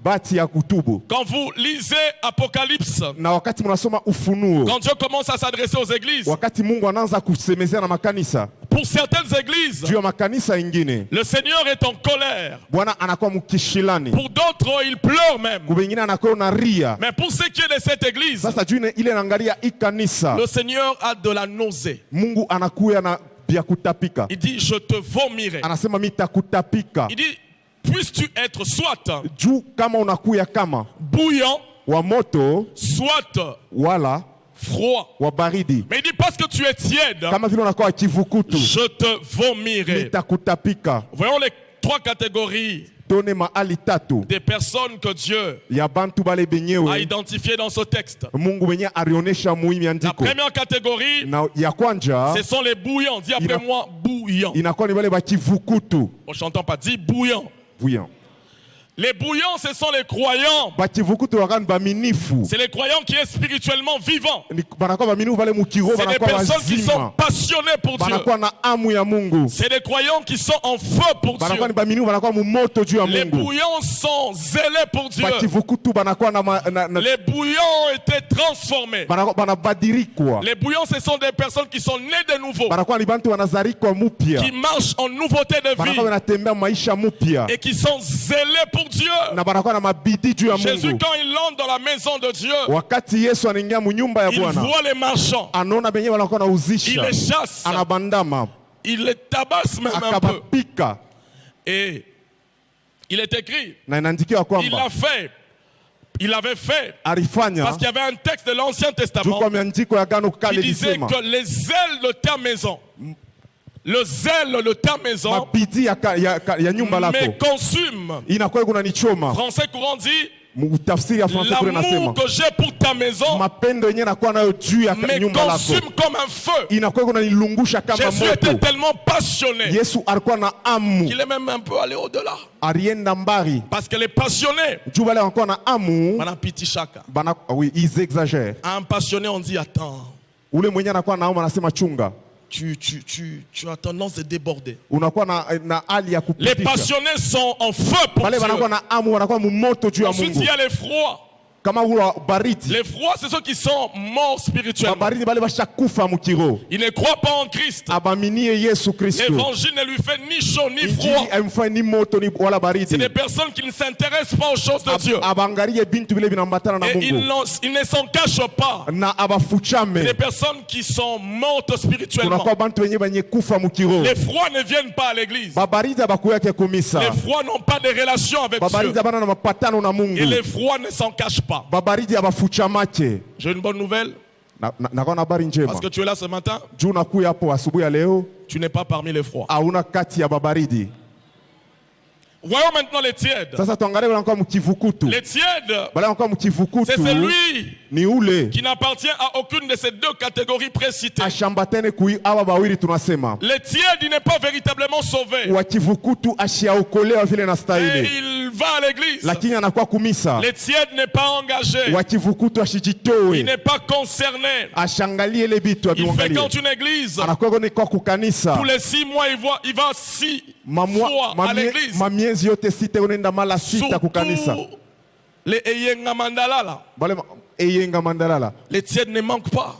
S5: bati ya kutubu.
S3: Quand vous lisez Apocalypse,
S5: Na wakati mnasoma Ufunuo,
S3: quand Dieu commence à s'adresser aux églises,
S5: wakati Mungu anaanza kusemezea na makanisa,
S3: pour certaines églises,
S5: juu ya makanisa ingine
S3: le Seigneur est en colère.
S5: Bwana anakuwa mkishilani,
S3: Pour d'autres, il pleure même.
S5: kubengine anakuwa na ria.
S3: Mais pour ce qui est de cette église,
S5: Sasa juu ile naangalia hii kanisa,
S3: le Seigneur a de la nausée.
S5: Mungu anakuya na vya kutapika,
S3: Il dit, je te vomirai.
S5: anasema mitakutapika.
S3: Il dit, puisses-tu être soit
S5: Juu kama unakuya kama
S3: bouillant,
S5: wa moto
S3: soit
S5: wala
S3: froid.
S5: wa baridi,
S3: Mais il dit, parce que tu es tiède,
S5: kama vile unakuwa kivukutu,
S3: je te vomirai.
S5: mitakutapika.
S3: Voyons les 3 catégories
S5: Tone mahali tatu
S3: des personnes que Dieu
S5: ya bantu bale
S3: a
S5: benyewe
S3: identifiées dans ce texte.
S5: Mungu mwenye alionesha muhimu
S3: La
S5: andiko.
S3: première catégorie,
S5: Na ya kwanja
S3: ce sont les bouillants. Dis après
S5: Il a-
S3: moi, bouillants.
S5: inakuwa ni bale ba kivukutu,
S3: On n'entend pas, dis bouillants.
S5: bouillant.
S3: Les bouillants, ce sont les croyants.
S5: Ba kivukutu wakani ba minifu,
S3: C'est les croyants qui est spirituellement vivants.
S5: Ni- banakuwa ba minifu bale mukiro,
S3: C'est des
S5: banakuwa
S3: personnes qui sont
S5: bazima,
S3: passionnées pour Dieu.
S5: banakuwa na amu ya Mungu,
S3: C'est des croyants qui sont en feu pour
S5: banakuwa ni
S3: Dieu.
S5: ba minifu, banakuwa mumoto juu ya
S3: Les
S5: Mungu.
S3: bouillants sont zélés pour Dieu.
S5: Ba kivukutu banakuwa
S3: Les bouillants ont été transformés.
S5: banabadirikwa,
S3: Les bouillants, ce sont des personnes qui sont nées de nouveau,
S5: banakuwa ni bantu wanazarikwa mupya,
S3: qui marchent en nouveauté de
S5: banakuwa
S3: vie
S5: wanatembea maisha mupya,
S3: et qui sont zélés pour Dieu.
S5: na banakuwa na mabidi juu ya
S3: Jésus,
S5: Mungu.
S3: quand il entre dans la maison de Dieu,
S5: Wakati Yesu anaingia munyumba ya
S3: il
S5: Bwana,
S3: voit les marchands,
S5: anaona benye wanakuwa
S3: il
S5: nauzisha,
S3: les chasse,
S5: anabandama,
S3: il les tabasse même un peu.
S5: akabapika,
S3: Et il est écrit,
S5: na inaandikiwa
S3: il
S5: kwamba
S3: l'a fait, il avait fait,
S5: alifanya
S3: parce qu'il y avait un texte de l'Ancien
S5: juu
S3: Testament
S5: kwa miandiko ya Agano
S3: qui
S5: Kale
S3: disait
S5: lisema
S3: que les ailes de ta maison, le zèle de ta maison
S5: mabidi ya nyumba
S3: me
S5: lako
S3: consume.
S5: inakuwa kunanichoma.
S3: Français courant dit,
S5: Tafsiri ya Fransa kule
S3: l'amour
S5: nasema
S3: que j'ai pour ta maison
S5: mapendo yenyewe nakuwa nayo juu ya
S3: me
S5: nyumba lako
S3: consume comme un feu.
S5: inakuwa kunanilungusha kama
S3: Jésus était
S5: moto.
S3: tellement passionné
S5: Yesu alikuwa na amu,
S3: qu'il est même un peu allé au-delà.
S5: alienda mbali
S3: Parce que les passionnés,
S5: juu wale wanakuwa na amu
S3: Madame Piti Chaka,
S5: bana, oui, ils exagèrent.
S3: un passionné, on dit, attends,
S5: Ule mwenye anakuwa na amu anasema chunga,
S3: tu as tendance de déborder.
S5: unakuwa na hali ya
S3: Les
S5: kupitisha.
S3: passionnés sont en feu pour
S5: Wale wanakuwa
S3: Dieu.
S5: na amu, wanakuwa mumoto juu ya
S3: Ensuite,
S5: Mungu.
S3: il y a les froids.
S5: Kama ule wa baridi,
S3: Les froids, c'est ceux qui sont morts spirituellement.
S5: baridi bale bashakufa mukiro,
S3: Ils ne croient pas en Christ.
S5: abaminie Yesu Kristo.
S3: L'évangile ne lui fait ni chaud ni
S5: Injili
S3: froid.
S5: haimfanyi ni moto ni wala
S3: C'est
S5: baridi.
S3: des personnes qui ne s'intéressent pas aux choses de Dieu.
S5: Abangalie bintu vile vinambatana na
S3: Et
S5: Mungu
S3: ils ne s'en cachent pas.
S5: na
S3: Des
S5: abafuchame.
S3: personnes qui sont mortes spirituellement.
S5: Kunakuwa bantu wenye banye kufa mukiro.
S3: Les froids ne viennent pas à l'église.
S5: Babaridi abakuyake kumisa.
S3: Les froids n'ont pas de relation avec Dieu.
S5: Babaridi abana na mapatano na
S3: Et
S5: Mungu.
S3: les froids ne s'en cachent pas.
S5: Babaridi abafuchamake.
S3: J'ai une bonne nouvelle.
S5: nakuwa na habari njema
S3: Parce que tu es là ce matin,
S5: juu nakuya hapo asubuhi ya leo,
S3: tu n'es pas parmi les froids.
S5: hauna kati ya babaridi.
S3: Voyons maintenant les tièdes.
S5: Sasa tuangalie wale wanakuwa mkivukutu,
S3: Les tièdes,
S5: wale wanakuwa mkivukutu
S3: c'est celui
S5: ni ule
S3: qui n'appartient à aucune de ces deux catégories précitées.
S5: ashambatene kui awa bawili tunasema
S3: Les tièdes, il n'est pas véritablement sauvé.
S5: wa kivukutu ashiaokolewa vile na
S3: Et
S5: stahili,
S3: il va à l'église.
S5: lakini anakuwa kumisa.
S3: Les tièdes n'est pas engagé.
S5: Wa kivukutu
S3: Il
S5: ashijitoe,
S3: n'est pas concerné.
S5: ashangalie ile bitu
S3: Il
S5: abiangalie,
S3: fréquente une église.
S5: anakuwa ni kwa kukanisa
S3: Tous les 6 mois, il va 6 fois à l'église.
S5: mamiezi yote sita unaenda mala sita kukanisa.
S3: Surtout les Eyenga Mandala là.
S5: Bale eyenga mandalala
S3: Les tièdes ne manquent pas.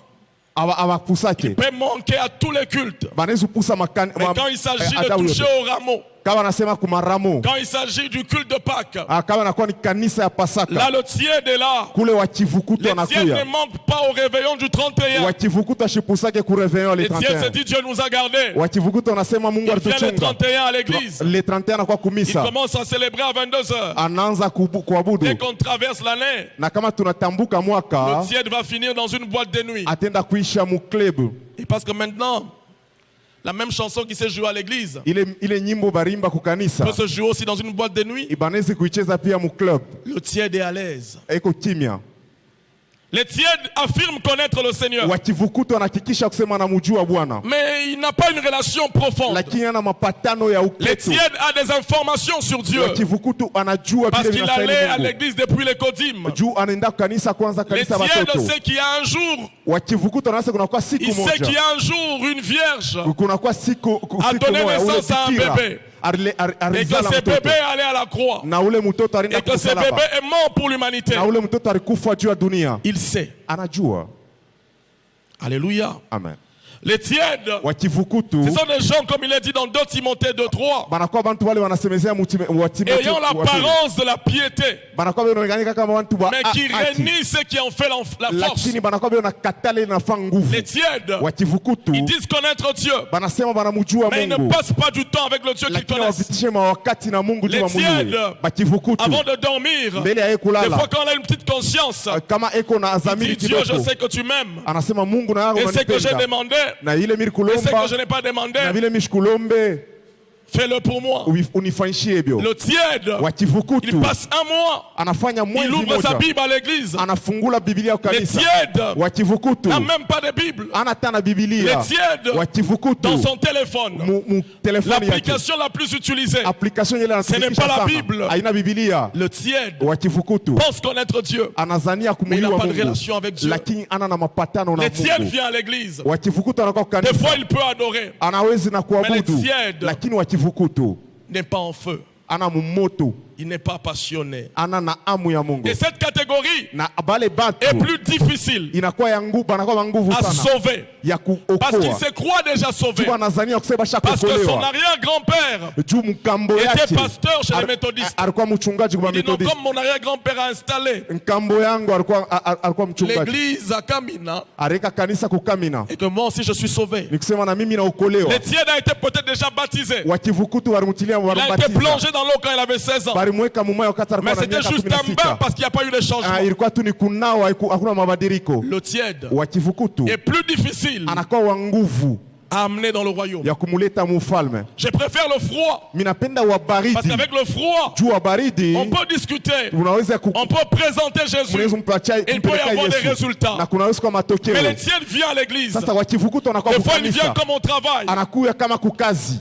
S5: awapusake
S3: Ils peuvent manquer à tous les cultes.
S5: banaweza kupusa makani.
S3: Mais quand il s'agit de toucher au rameau,
S5: Kama anasema kumaramo,
S3: quand il s'agit du culte de Pâques,
S5: kama anakuwa ni kanisa ya
S3: là
S5: Pasaka,
S3: le tiède est là.
S5: kule wa kivukutu
S3: Les tièdes ne
S5: anakuya.
S3: manquent pas au réveillon du 31.
S5: Wa kivukutu ashipusake ku réveillon le
S3: Les tièdes se
S5: 31.
S3: disent Dieu nous a gardés.
S5: Wa kivukutu anasema Mungu
S3: Il vient le
S5: alituchunga.
S3: 31 à l'église.
S5: Le 31 anakuwa
S3: Il
S5: kumisa,
S3: commence à célébrer à 22h.
S5: anaanza kuabudu,
S3: Dès qu'on traverse l'année,
S5: na kama tunatambuka mwaka
S3: le tiède va finir dans une boîte de nuit.
S5: atenda kuisha mu club.
S3: Et parce que maintenant, la même chanson qui s'est jouée à l'église
S5: Ile nyimbo barimba kukanisa
S3: peut se jouer aussi dans une boîte de nuit.
S5: ibanezi kuicheza pia mu club,
S3: Le tiède est à l'aise.
S5: eko kimya.
S3: Les tièdes affirment connaître le Seigneur,
S5: Wa kivukutu anahakikisha kusema anamjua Bwana,
S3: mais il n'a pas une relation profonde.
S5: lakini ana mapatano ya
S3: Les
S5: uketu.
S3: tièdes a des informations sur Dieu
S5: Wa kivukutu anajua
S3: parce
S5: vile
S3: qu'il allait à
S5: vinastahili Mungu.
S3: l'église depuis les Kodimes.
S5: Juu anaenda kanisa kwanza,
S3: Les
S5: kanisa
S3: tièdes
S5: watoto.
S3: sait qu'il y a un jour,
S5: Wa kivukutu anasema kunakuwa siku
S3: il sait qu'il y
S5: moja,
S3: a un jour une vierge
S5: kunakuwa siku
S3: a donné
S5: moja ule
S3: naissance à un
S5: bikira
S3: bébé. et que
S5: alizala
S3: ce
S5: mtoto
S3: bébé allait à la croix
S5: na ule mtoto alienda
S3: et que ce bébé
S5: kusalaba
S3: est mort pour l'humanité.
S5: na ule mtoto alikufa juu ya dunia.
S3: Il sait.
S5: Anajua.
S3: Alléluia.
S5: Amen.
S3: Les tièdes,
S5: Wa kivukutu
S3: ce sont des gens comme il est dit dans 2 Timothée 2:3,
S5: banakuwa bantu wale wanasemezea
S3: ayant l'apparence de la piété,
S5: banakuwa wanaonekana kama bantu ba
S3: mais qui
S5: haki,
S3: renie ce qui en fait la force.
S5: lakini banakuwa wanakatala inafa nguvu.
S3: Les tièdes,
S5: Wa kivukutu
S3: ils disent connaître Dieu,
S5: banasema banamjua
S3: mais ils ne
S5: Mungu,
S3: passent pas du temps avec le Dieu qu'ils
S5: lakini
S3: connaissent.
S5: wapitishe mawakati na Mungu
S3: Les
S5: juu wamjue.
S3: tièdes,
S5: Ba kivukutu
S3: Avant de dormir,
S5: mbele ya
S3: des
S5: kulala,
S3: fois quand on a une petite conscience,
S5: kama eko na
S3: il dit
S5: azamiri
S3: Dieu, je
S5: kidogo,
S3: sais que tu m'aimes.
S5: anasema Mungu na yako
S3: Et ce que j'ai
S5: unanipenda,
S3: demandé,
S5: na ile miri
S3: et ce que
S5: kulomba
S3: je n'ai pas demandé,
S5: na vile mishikulombe
S3: fais-le pour moi.
S5: unifanyishie hivyo.
S3: Le tiède,
S5: Wa
S3: il
S5: kivukutu
S3: passe un mois,
S5: anafanya
S3: il
S5: mwezi
S3: ouvre sa
S5: moja,
S3: Bible à l'église.
S5: anafungula Biblia kwa
S3: Les
S5: kanisa.
S3: tièdes
S5: Wa kivukutu
S3: n'a même pas de Bible.
S5: ana tana Biblia.
S3: Les tièdes,
S5: Wa kivukutu
S3: dans son téléphone,
S5: mu telefoni yake,
S3: l'application la plus utilisée,
S5: application ile
S3: Ce n'est pas
S5: anatumikisha
S3: la
S5: sana
S3: Bible.
S5: haina Biblia.
S3: le tiède
S5: Wa kivukutu
S3: pense connaître Dieu,
S5: anazania
S3: mais il n'a
S5: kumjua
S3: pas de
S5: Mungu,
S3: relation avec Dieu.
S5: lakini ana na mapatano na
S3: Les tièdes
S5: Mungu.
S3: viennent à l'église.
S5: Wa kivukutu anakuwa kwa
S3: Des fois,
S5: kanisa,
S3: il peut adorer,
S5: anawezi na
S3: mais les
S5: kuabudu,
S3: tièdes
S5: lakini wa kivukutu
S3: n'est pas en feu.
S5: ana mumoto,
S3: Il n'est pas passionné.
S5: ana na amu ya Mungu.
S3: Et cette catégorie
S5: Na bale
S3: est
S5: batu
S3: plus difficile
S5: inakuwa ya nguvu, anakuwa na nguvu
S3: à
S5: sana
S3: sauver
S5: ya
S3: parce qu'il
S5: kuokoa.
S3: se croit déjà sauvé.
S5: Juu anazania kusema
S3: Parce que son
S5: bashakuokolewa.
S3: arrière-grand-père
S5: Juu mkambo
S3: était
S5: yake
S3: pasteur chez les méthodistes.
S5: alikuwa mchungaji kwa
S3: Il dit non,
S5: Methodist.
S3: comme mon arrière-grand-père a installé
S5: Nkambo yangu alikuwa mchungaji,
S3: l'église à Kamina
S5: areka kanisa kukamina,
S3: et que moi aussi je suis sauvé.
S5: ni kusema na mimi naokolewa.
S3: Les tièdes a été peut-être déjà baptisé.
S5: Wakivukutu walimutilia,
S3: Il a été
S5: walimbatiza,
S3: plongé dans l'eau quand il avait 16 ans.
S5: balimweka mumaya wakati
S3: Mais
S5: alikuwa na
S3: c'était
S5: miaka
S3: juste un bain
S5: 16.
S3: parce qu'il n'y a pas eu de changement.
S5: Ilikuwa tu ni kunawa, hakuna mabadiliko.
S3: Le tiède
S5: Wakivukutu
S3: est plus difficile
S5: anakuwa wa nguvu
S3: à amener dans le royaume.
S5: ya kumuleta mufalme.
S3: Je préfère le froid
S5: Mimi napenda wa baridi,
S3: parce qu'avec le froid,
S5: juu wa baridi
S3: on peut discuter,
S5: unaweza
S3: on peut présenter Jésus,
S5: kunaweza mpatia
S3: il peut y
S5: kumpeleka
S3: avoir des
S5: Yesu
S3: résultats.
S5: na kunaweza kwa matokeo.
S3: Mais les tièdes viennent à l'église.
S5: Sasa wakivukutu anakuwa
S3: Des fois, il vient
S5: kukanisa,
S3: comme au travail.
S5: anakuya kama kukazi.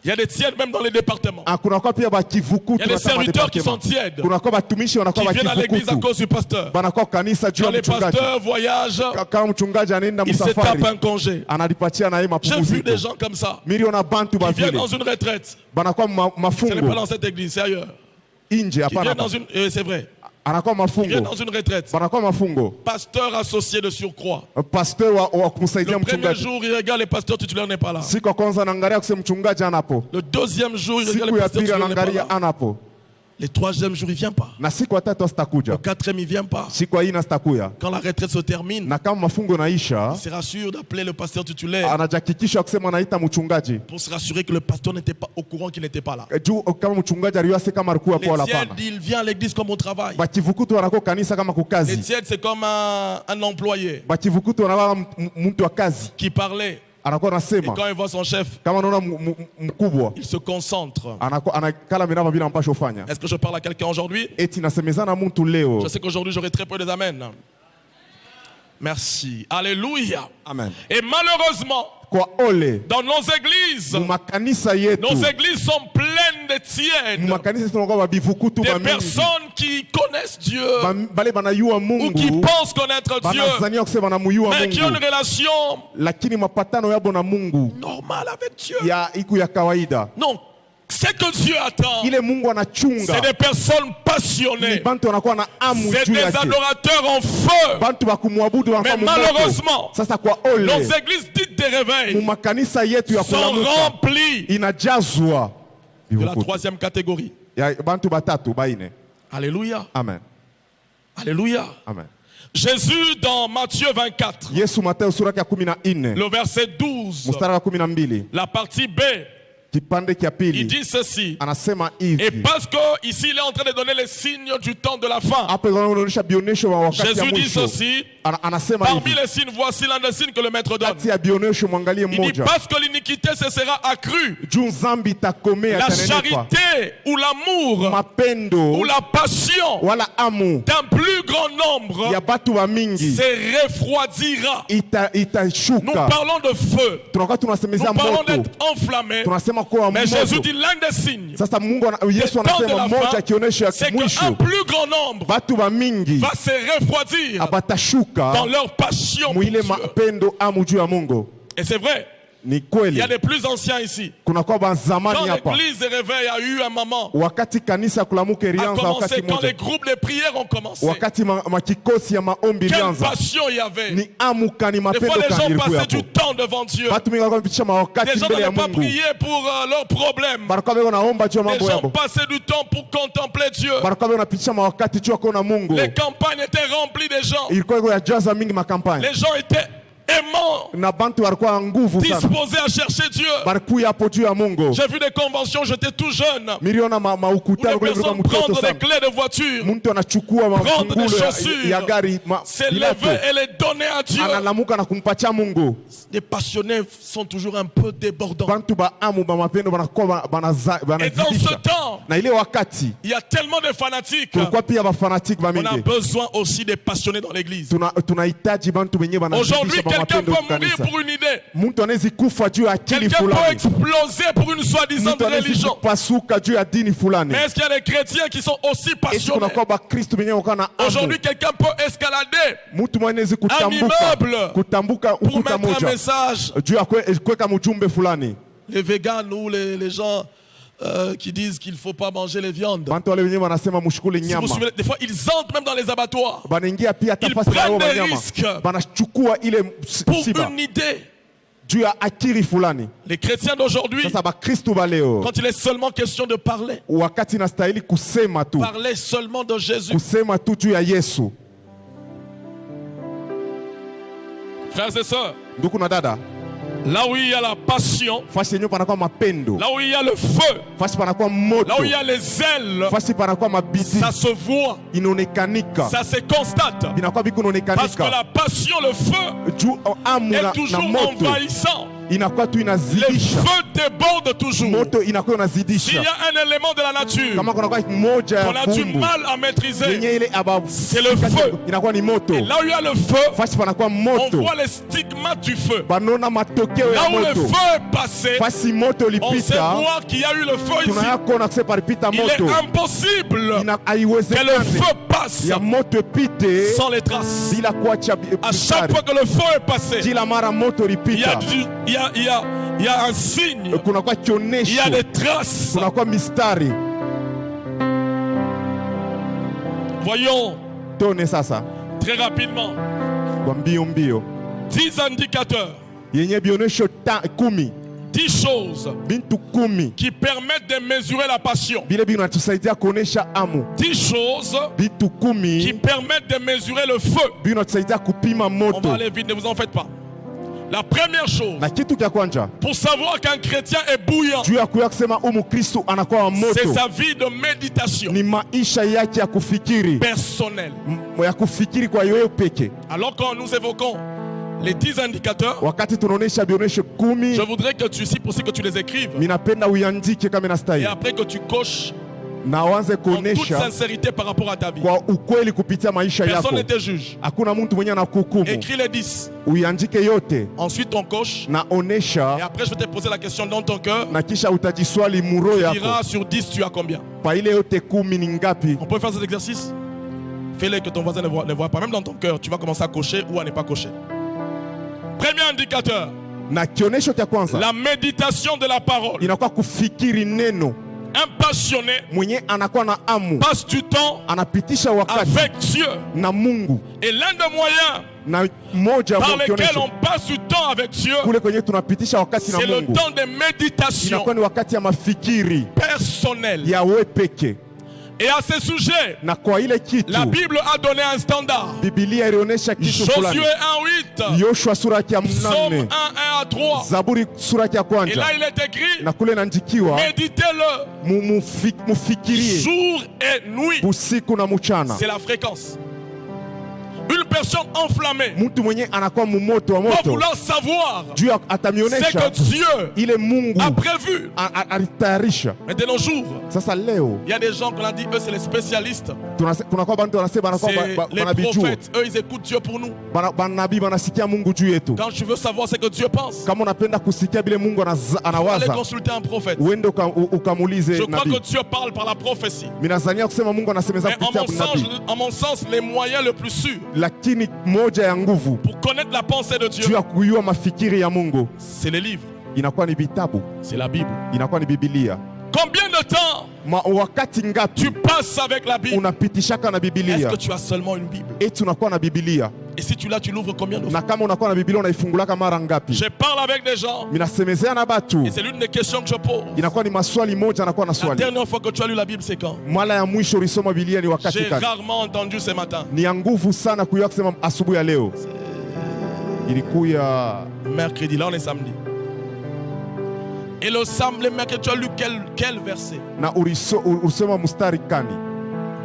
S3: Il y a des tièdes même dans les départements.
S5: Kunakuwa pia
S3: Il y
S5: bakivukutu
S3: a des
S5: katika
S3: serviteurs qui sont
S5: madepartement.
S3: tièdes,
S5: Kunakuwa batumishi
S3: qui
S5: wanakuwa
S3: viennent à l'église à
S5: bakivukutu,
S3: cause du pasteur.
S5: banakuwa kanisa juu
S3: Quand
S5: ya
S3: les
S5: mchungaji.
S3: pasteurs voyagent,
S5: Kama mchungaji anaenda
S3: ils se tapent un
S5: msafari,
S3: congé.
S5: analipatia na yeye
S3: J'ai vu
S5: mapumziko.
S3: des gens comme ça
S5: Miliona bantu
S3: qui viennent
S5: bavile
S3: dans une retraite.
S5: banakuwa
S3: Ce n'est pas
S5: mafungo
S3: dans cette église, c'est ailleurs.
S5: inje,
S3: Qui
S5: hapana,
S3: viennent dans une, c'est vrai,
S5: anakuwa
S3: qui viennent
S5: mafungo,
S3: dans une retraite.
S5: banakuwa mafungo.
S3: Pasteur associé de surcroît.
S5: Pasteur wa kumsaidia
S3: Le premier
S5: mchungaji,
S3: jour, il regarde les pasteurs titulaires n'est pas là.
S5: siku ya kwanza anaangalia kusema mchungaji anapo,
S3: Le deuxième jour, il regarde
S5: siku
S3: les
S5: ya
S3: pasteurs
S5: pili
S3: titulaires n'est pas
S5: anaangalia
S3: là.
S5: anapo.
S3: Le troisième jour, il ne vient pas.
S5: na siku ya tatu
S3: Le
S5: asitakuja,
S3: quatrième, il ne vient pas.
S5: siku ya ine asitakuya.
S3: Quand la retraite se termine,
S5: Na kama mafungo naisha,
S3: il sera sûr d'appeler le pasteur titulaire
S5: anajakikisha kusema anaita mchungaji
S3: pour se rassurer que le pasteur n'était pas au courant qu'il n'était pas là.
S5: juu kama mchungaji aliwase kama alikuwa
S3: Les
S5: kwa la
S3: tièdes,
S5: pana.
S3: il vient à l'église comme au travail.
S5: Bakivukutu wanako kanisa kama
S3: Les
S5: kukazi.
S3: tièdes, c'est comme un employé
S5: Bakivukutu wanakuwa mtu wa kazi,
S3: qui parlait.
S5: anakuwa
S3: Et
S5: anasema
S3: quand il voit son chef,
S5: kama anaona mkubwa
S3: il se concentre.
S5: anakuwa anakala minava vile mpasha ufanya.
S3: Est-ce que je parle à quelqu'un aujourd'hui?
S5: Eti nasemezana mtu leo.
S3: Je sais qu'aujourd'hui, j'aurai très peu de amen. Merci. Alléluia.
S5: Amen.
S3: Et malheureusement,
S5: Kwa ole
S3: dans nos églises,
S5: mumakanisa yetu,
S3: nos églises sont pleines de tièdes,
S5: mumakanisa yetu tunakuwa babivukutu
S3: des
S5: ba mingi,
S3: personnes qui connaissent Dieu
S5: bale banayua
S3: ou qui
S5: Mungu,
S3: pensent connaître Dieu,
S5: banazania kusema banamuyua
S3: mais qui ont une
S5: Mungu,
S3: relation
S5: lakini mapatano yabo na Mungu
S3: normale avec Dieu.
S5: ya iku ya kawaida.
S3: Non, ce que Dieu attend,
S5: Ile Mungu anachunga
S3: c'est des personnes
S5: ni
S3: passionnées,
S5: bantu wanakuwa na amu
S3: c'est
S5: juu
S3: des
S5: yake,
S3: adorateurs en feu.
S5: bantu bakumwabudu wanakuwa
S3: Mais
S5: mumoto.
S3: malheureusement,
S5: Sasa kwa
S3: Nos
S5: ole
S3: églises dites de réveil
S5: mumakanisa yetu ya
S3: sont
S5: kulamuka
S3: remplies
S5: inajazwa
S3: de la
S5: bivukutu
S3: troisième catégorie.
S5: ya bantu batatu baine.
S3: Alléluia.
S5: Amen.
S3: Alléluia.
S5: Amen.
S3: Jésus dans Matthieu 24,
S5: Yesu Mateo sura ya 14
S3: le verset 12,
S5: mstari wa 12
S3: la partie B,
S5: kipande kia
S3: il
S5: pili
S3: dit ceci.
S5: anasema
S3: Et
S5: hivi.
S3: parce que ici il est en train de donner les signes du temps de la fin,
S5: Hapa inaonyesha bionesho wa wakati ya
S3: Jésus dit
S5: mwisho.
S3: ceci.
S5: Anasema
S3: Parmi
S5: hivi.
S3: les signes, voici l'un des signes que le maître donne.
S5: Kati ya bionesho mwangalie
S3: Il dit
S5: mmoja.
S3: parce que l'iniquité se sera accrue,
S5: Juu zambi itakomea
S3: la
S5: itanenepa.
S3: charité ou l'amour
S5: Mapendo
S3: ou la passion
S5: wala amu
S3: d'un plus grand nombre
S5: ya batu wa mingi
S3: se refroidira. Nous
S5: itashuka.
S3: parlons de feu,
S5: Tunakuwa
S3: nous
S5: tunasemeza
S3: parlons
S5: moto.
S3: d'être enflammés,
S5: Tunasema kwa
S3: mais Jésus
S5: moto.
S3: dit l'un des signes
S5: Sasa Mungu Yesu
S3: des temps de
S5: anasema
S3: la
S5: moja
S3: fin,
S5: kionyesho ya
S3: c'est qu'un
S5: mwisho.
S3: plus grand nombre
S5: Batu wa mingi
S3: va se refroidir
S5: abatashuka
S3: dans leur passion pour
S5: mwile
S3: Dieu.
S5: mapendo amu juu ya Mungu.
S3: Et c'est vrai,
S5: Ni
S3: il
S5: kweli.
S3: y a des plus anciens ici.
S5: Kunakuwa
S3: Quand
S5: bazamani hapa.
S3: l'église de réveil a eu un moment,
S5: Wakati kanisa kulamuka
S3: a
S5: ilianza
S3: commencé,
S5: wakati
S3: quand les
S5: moja.
S3: groupes, les prières ont commencé,
S5: Wakati makikosi ya maombi
S3: quelle
S5: ilianza.
S3: passion il y avait.
S5: Ni amuka ni
S3: Des fois
S5: mapendo
S3: les gens
S5: kani ilikuwa
S3: passaient du
S5: hapo.
S3: temps devant Dieu.
S5: Watu wengi walikuwa wamepitisha
S3: Les
S5: mawakati
S3: gens
S5: mbele ya
S3: n'avaient pas
S5: Mungu.
S3: prié pour leurs problèmes.
S5: Baraka wao naomba juu ya
S3: Les
S5: mambo
S3: gens
S5: yao.
S3: passaient du temps pour contempler Dieu.
S5: Baraka wao wanapitisha mawakati juu ya kuona Mungu.
S3: Les campagnes étaient remplies de gens.
S5: Ilikuwa iko ya jaza mingi makampani.
S3: Les gens étaient aimants,
S5: Na bantu walikuwa na nguvu sana.
S3: disposés à chercher Dieu.
S5: Barikuya hapo juu ya Mungu.
S3: J'ai vu des conventions, j'étais tout jeune,
S5: Miliona
S3: où
S5: maukutano
S3: les
S5: kule kulikuwa
S3: personnes
S5: mtoto
S3: prendre des
S5: sana.
S3: clés de voiture,
S5: Mtu anachukua
S3: prendre des
S5: mafungulo
S3: chaussures,
S5: ya gari
S3: se
S5: viatu.
S3: lever et les donner à Dieu.
S5: Analamuka na kumpatia Mungu.
S3: Les passionnés sont toujours un peu débordants.
S5: Bantu ba amu ba mapendo banakuwa
S3: Et dans ce
S5: banazidisha.
S3: temps,
S5: Na ile wakati
S3: il y a tellement de fanatiques.
S5: kulikuwa pia ba fanatique ba
S3: On a
S5: mingi.
S3: besoin aussi des passionnés dans l'église.
S5: Tunahitaji bantu wenyewe
S3: Aujourd'hui,
S5: banazidisha ba
S3: quelqu'un
S5: mapendo
S3: peut mourir
S5: kanisa.
S3: pour une idée.
S5: Mtu anaweza kufa juu ya akili
S3: Quelqu'un peut
S5: fulani.
S3: exploser pour une soi-disant
S5: Mtu anaweza
S3: religion.
S5: kupasuka juu ya dini fulani.
S3: Mais est-ce qu'il y a des chrétiens qui sont aussi
S5: Esi
S3: passionnés?
S5: kunakuwa bakristo wenyewe wako na amu.
S3: Aujourd'hui, quelqu'un peut escalader
S5: Mtu mwenezi
S3: immeuble
S5: kutambuka
S3: pour
S5: ukuta
S3: mettre un
S5: moja
S3: message.
S5: juu ya kuweka mjumbe fulani.
S3: Les véganes ou les gens qui disent qu'il ne faut pas manger les viandes.
S5: Bantu wale wenyewe wanasema mshukule
S3: Si vous
S5: nyama.
S3: suivez, des fois, ils entrent même dans les abattoirs
S5: Banaingia pia
S3: Ils
S5: tafasi ya
S3: prennent
S5: roho
S3: des
S5: nyama.
S3: risques
S5: Banachukua ile
S3: pour
S5: siba
S3: une idée.
S5: juu ya akili fulani.
S3: Les chrétiens d'aujourd'hui,
S5: Sasa bakristo ba leo
S3: quand il est seulement question de parler,
S5: wakati nastahili kusema tu,
S3: parler seulement de Jésus.
S5: kusema tu juu ya Yesu.
S3: Frères et sœurs,
S5: Ndugu na dada,
S3: là où il y a la passion,
S5: fasi yenyewe panakuwa mapendo,
S3: là où il y a le feu,
S5: fasi panakuwa moto,
S3: là où il y a les ailes,
S5: fasi panakuwa mabidi,
S3: ça se voit,
S5: inaonekanika,
S3: ça se constate.
S5: binakuwa biko
S3: Parce que
S5: inaonekanika
S3: la passion, le feu,
S5: juu amu
S3: est
S5: na
S3: toujours
S5: moto
S3: envahissant.
S5: inakuwa tu
S3: Le
S5: inazidisha,
S3: feu déborde toujours.
S5: moto inakuwa
S3: S'il
S5: inazidisha.
S3: y a un élément de la nature
S5: Kama kunakuwa moja
S3: qu'on
S5: ya
S3: a du
S5: kumbu
S3: mal à maîtriser,
S5: yenye ile
S3: c'est le feu.
S5: inakuwa ni moto,
S3: et là où il y a le feu,
S5: fasi panakuwa
S3: on
S5: moto,
S3: voit les stigmates du feu.
S5: banona matokeo
S3: Là
S5: ya
S3: où le
S5: moto.
S3: feu est passé,
S5: Fasi moto
S3: on sait
S5: ulipita,
S3: voir qu'il y a eu le feu ici.
S5: tunayakona kuse paripita
S3: Il est
S5: moto,
S3: impossible que le
S5: haiwezekani
S3: feu passe
S5: ya moto ipite
S3: sans les traces.
S5: bila kuacha
S3: À chaque fois que le feu est passé,
S5: kila mara moto
S3: il y a,
S5: ulipita,
S3: il y a un signe,
S5: kunakuwa
S3: il y
S5: kionesho,
S3: a des traces.
S5: kunakuwa mistari.
S3: Voyons
S5: Tone sasa
S3: très rapidement
S5: kwa mbio mbio
S3: 10 indicateurs
S5: yenye bionesho 10
S3: 10 choses
S5: bintu 10
S3: qui permettent de mesurer la passion.
S5: vile vinatusaidia kuonesha amu.
S3: 10 choses
S5: Bintu
S3: qui
S5: 10
S3: permettent de mesurer le feu.
S5: vinatusaidia kupima
S3: On va
S5: moto.
S3: aller vite, ne vous en faites pas. La première chose,
S5: Na kitu kya kwanja
S3: pour savoir qu'un chrétien est bouillant,
S5: juu ya kuya kusema Mkristo anakuwa wa
S3: c'est
S5: moto
S3: sa vie de méditation
S5: ni maisha yake ya kufikiri,
S3: personnelle.
S5: ya kufikiri kwa yeye peke.
S3: Alors quand nous évoquons les 10 indicateurs,
S5: Wakati tunaonesha bionesho 10,
S3: je voudrais que tu ici aussi que tu les écrives
S5: minapenda uiandike kama
S3: et
S5: inastahili
S3: après que tu coches
S5: na uanze
S3: en toute
S5: kuonesha
S3: sincérité par rapport à ta vie.
S5: kwa ukweli kupitia maisha
S3: Personne
S5: yako.
S3: ne te juge.
S5: Hakuna mtu mwenye anakuhukumu.
S3: Écris les 10.
S5: Uiandike yote
S3: Ensuite on coche
S5: na
S3: et
S5: onesha,
S3: après je vais te poser la question dans ton cœur.
S5: na kisha utajiswali muro
S3: Tu
S5: yako
S3: diras sur 10 tu as combien.
S5: kwa ile yote 10 ni ngapi.
S3: On peut faire cet exercice. Fais-le que ton voisin ne voit pas. Même dans ton cœur, tu vas commencer à cocher ou à ne pas cocher. Premier indicateur,
S5: Na kionesho cha kwanza
S3: la méditation de la parole.
S5: inakuwa kufikiri neno.
S3: Un passionné
S5: Mwenye anakuwa na amu
S3: passe du temps
S5: anapitisha wakati
S3: avec Dieu.
S5: na Mungu,
S3: Et l'un des moyens
S5: na moja
S3: par
S5: wa
S3: lesquels
S5: kionesho
S3: on passe du temps avec Dieu,
S5: kule kwenye tunapitisha wakati na
S3: c'est le
S5: Mungu
S3: temps de méditation
S5: inakuwa ni wakati ya mafikiri
S3: personnelle.
S5: ya wewe peke.
S3: Et à ce sujet,
S5: Na kwa ile kitu
S3: la Bible a donné un standard.
S5: Biblia ilionyesha kitu fulani.
S3: Josué 1:8,
S5: Yoshua sura yake ya
S3: Psaume
S5: 8,
S3: 1:1 à 3.
S5: Zaburi sura yake ya
S3: Et là,
S5: kwanza,
S3: il est écrit,
S5: na kule inaandikiwa
S3: méditez-le
S5: mufikirie
S3: jour et nuit.
S5: usiku na mchana.
S3: C'est la fréquence. Une personne enflammée
S5: Mtu mwenye anakuwa mumoto wa
S3: va
S5: moto
S3: vouloir savoir
S5: juu
S3: ce
S5: atamionesha
S3: que Dieu
S5: ile Mungu
S3: a prévu.
S5: alitayarisha.
S3: Mais de nos jours,
S5: Sasa leo
S3: il y a des gens qu'on a dit, eux, c'est les spécialistes.
S5: kunakuwa bantu wanasema
S3: C'est
S5: banakuwa
S3: les
S5: banabijua,
S3: prophètes. Eux, ils écoutent Dieu pour nous.
S5: banabii banasikia Mungu juu yetu.
S3: Quand tu veux savoir ce que Dieu pense,
S5: Kama unapenda kusikia bile Mungu
S3: allez
S5: anawaza,
S3: consulter un prophète.
S5: uende ukamuulize
S3: Je crois que
S5: nabii.
S3: Dieu parle par la prophétie.
S5: Minazania kusema Mungu anasemeza
S3: Mais
S5: kupitia nabii,
S3: en mon sens, les moyens le plus sûrs
S5: lakini moja ya nguvu
S3: pour connaître la pensée de
S5: juu
S3: Dieu,
S5: ya kujua mafikiri ya Mungu
S3: c'est les livres,
S5: inakuwa ni vitabu,
S3: c'est la Bible.
S5: inakuwa ni Biblia.
S3: Combien de temps
S5: Wakati
S3: tu
S5: ngapi
S3: passes avec la Bible?
S5: unapitishaka na
S3: Est-ce
S5: Biblia?
S3: que tu as seulement une Bible?
S5: Eti unakuwa na Biblia,
S3: Et si tu l'as, tu l'ouvres combien de fois?
S5: na kama unakuwa na Biblia unaifungulaka mara ngapi?
S3: Je parle avec des gens
S5: Minasemezea na batu,
S3: et c'est l'une des questions que je pose.
S5: inakuwa ni maswali moja, anakuwa na
S3: La
S5: swali.
S3: dernière fois que tu as lu la Bible, c'est quand?
S5: Mara ya mwisho ulisoma Biblia ni wakati
S3: J'ai
S5: gani?
S3: rarement entendu ce matin.
S5: Ni ya nguvu sana kuya kusema asubuhi ya leo. Ilikuya
S3: Mercredi, là on est samedi. Et le mercredi, tu as lu quel verset?
S5: na ulisoma mstari kani?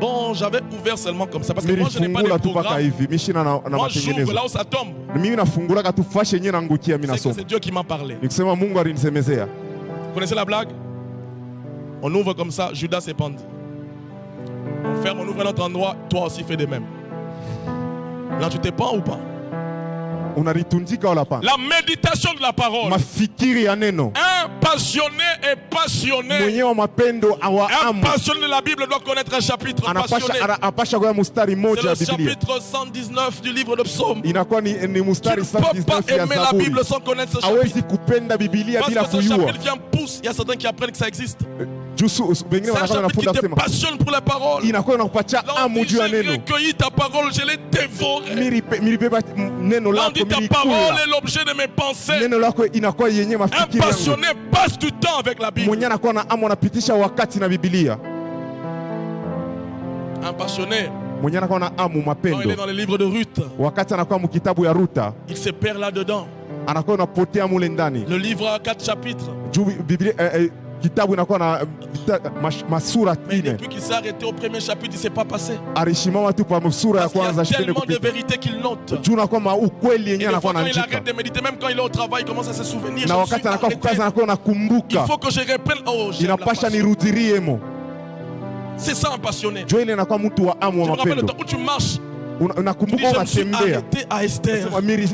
S3: Bon, j'avais ouvert seulement comme ça parce que moi je n'ai pas
S5: Nilifungula
S3: de
S5: tu paka
S3: programme.
S5: hivi, mishina na
S3: Moi j'ouvre
S5: matengenezo.
S3: là où ça tombe.
S5: Mimi nafungulaka tu fashe yenyewe nangukia, mimi
S3: C'est que
S5: nasoma.
S3: c'est Dieu qui m'a parlé.
S5: Nikusema Mungu alinisemezea.
S3: Vous connaissez la blague? On ouvre comme ça, Judas s'est pendu. On ferme, on ouvre un autre endroit, toi aussi fais de même. Là tu te pends ou pas?
S5: Unaritundika wala pa?
S3: La méditation de la parole.
S5: Mafikiri ya neno.
S3: Un passionné est passionné.
S5: Mwenye wa mapendo awa
S3: Un
S5: amu
S3: passionné de la Bible doit connaître un chapitre passionné.
S5: anapasha kwa mstari
S3: C'est
S5: moja
S3: le
S5: ya Biblia.
S3: chapitre 119 du livre de Psaume.
S5: Inakuwa ni
S3: Tu
S5: mstari
S3: ne peux pas
S5: 119 ya
S3: aimer la
S5: Zaburi.
S3: Bible sans connaître ce chapitre.
S5: Hawezi kupenda Biblia
S3: Parce
S5: bila
S3: que ce
S5: kujua.
S3: chapitre vient pousse. Il y a certains qui apprennent que ça existe.
S5: Jusu wengine
S3: C'est un
S5: wanakuwa
S3: chapitre qui
S5: wanafunda
S3: te
S5: kusema
S3: passionne pour la parole.
S5: inakuwa inakupatia
S3: Là, on
S5: amu
S3: dit,
S5: juu ya
S3: j'ai
S5: neno.
S3: recueilli ta parole, je l'ai dévorée.
S5: Milibeba neno
S3: Là, on
S5: lako
S3: dit ta parole
S5: milikula.
S3: est l'objet de mes pensées.
S5: Neno lako inakuwa yenye
S3: Un
S5: mafikiri yangu.
S3: passionné passe du temps avec la Bible.
S5: Mwenye anakuwa na amu anapitisha wakati na Biblia.
S3: Un passionné,
S5: Mwenye anakuwa na amu
S3: quand il est
S5: mapendo.
S3: dans le livre de Ruth,
S5: Wakati anakuwa mkitabu ya Ruta,
S3: il se perd là-dedans.
S5: anakuwa unapotea mule ndani.
S3: Le livre a 4 chapitres.
S5: Juu Biblia kitabu inakuwa na masura
S3: Mais
S5: 4.
S3: depuis qu'il s'est arrêté au premier chapitre, il ne s'est pas passé.
S5: Alishimama tu pa sura ya
S3: Parce qu'il y
S5: kwanza
S3: a
S5: shipende
S3: tellement de
S5: kupita.
S3: vérités qu'il note.
S5: Juu nakuwa ukweli
S3: Et
S5: yenyewe
S3: des
S5: anakuwa
S3: fois, quand il
S5: anaandika.
S3: arrête de méditer, même quand il est au travail, il commence à se souvenir.
S5: Na
S3: Je me
S5: wakati
S3: suis
S5: anakuwa
S3: arrêté.
S5: kukaza anakuwa
S3: Il
S5: nakumbuka.
S3: faut que je reprenne. Oh, j'aime la
S5: Inapasha
S3: passion.
S5: nirudirie mo.
S3: C'est ça un passionné.
S5: Juu ile inakuwa mtu wa amu
S3: Je
S5: wa
S3: me rappelle le
S5: mapendo.
S3: temps où tu marches. Tu dis,
S5: Unakumbuka
S3: je me suis
S5: unatembea.
S3: arrêté à Esther.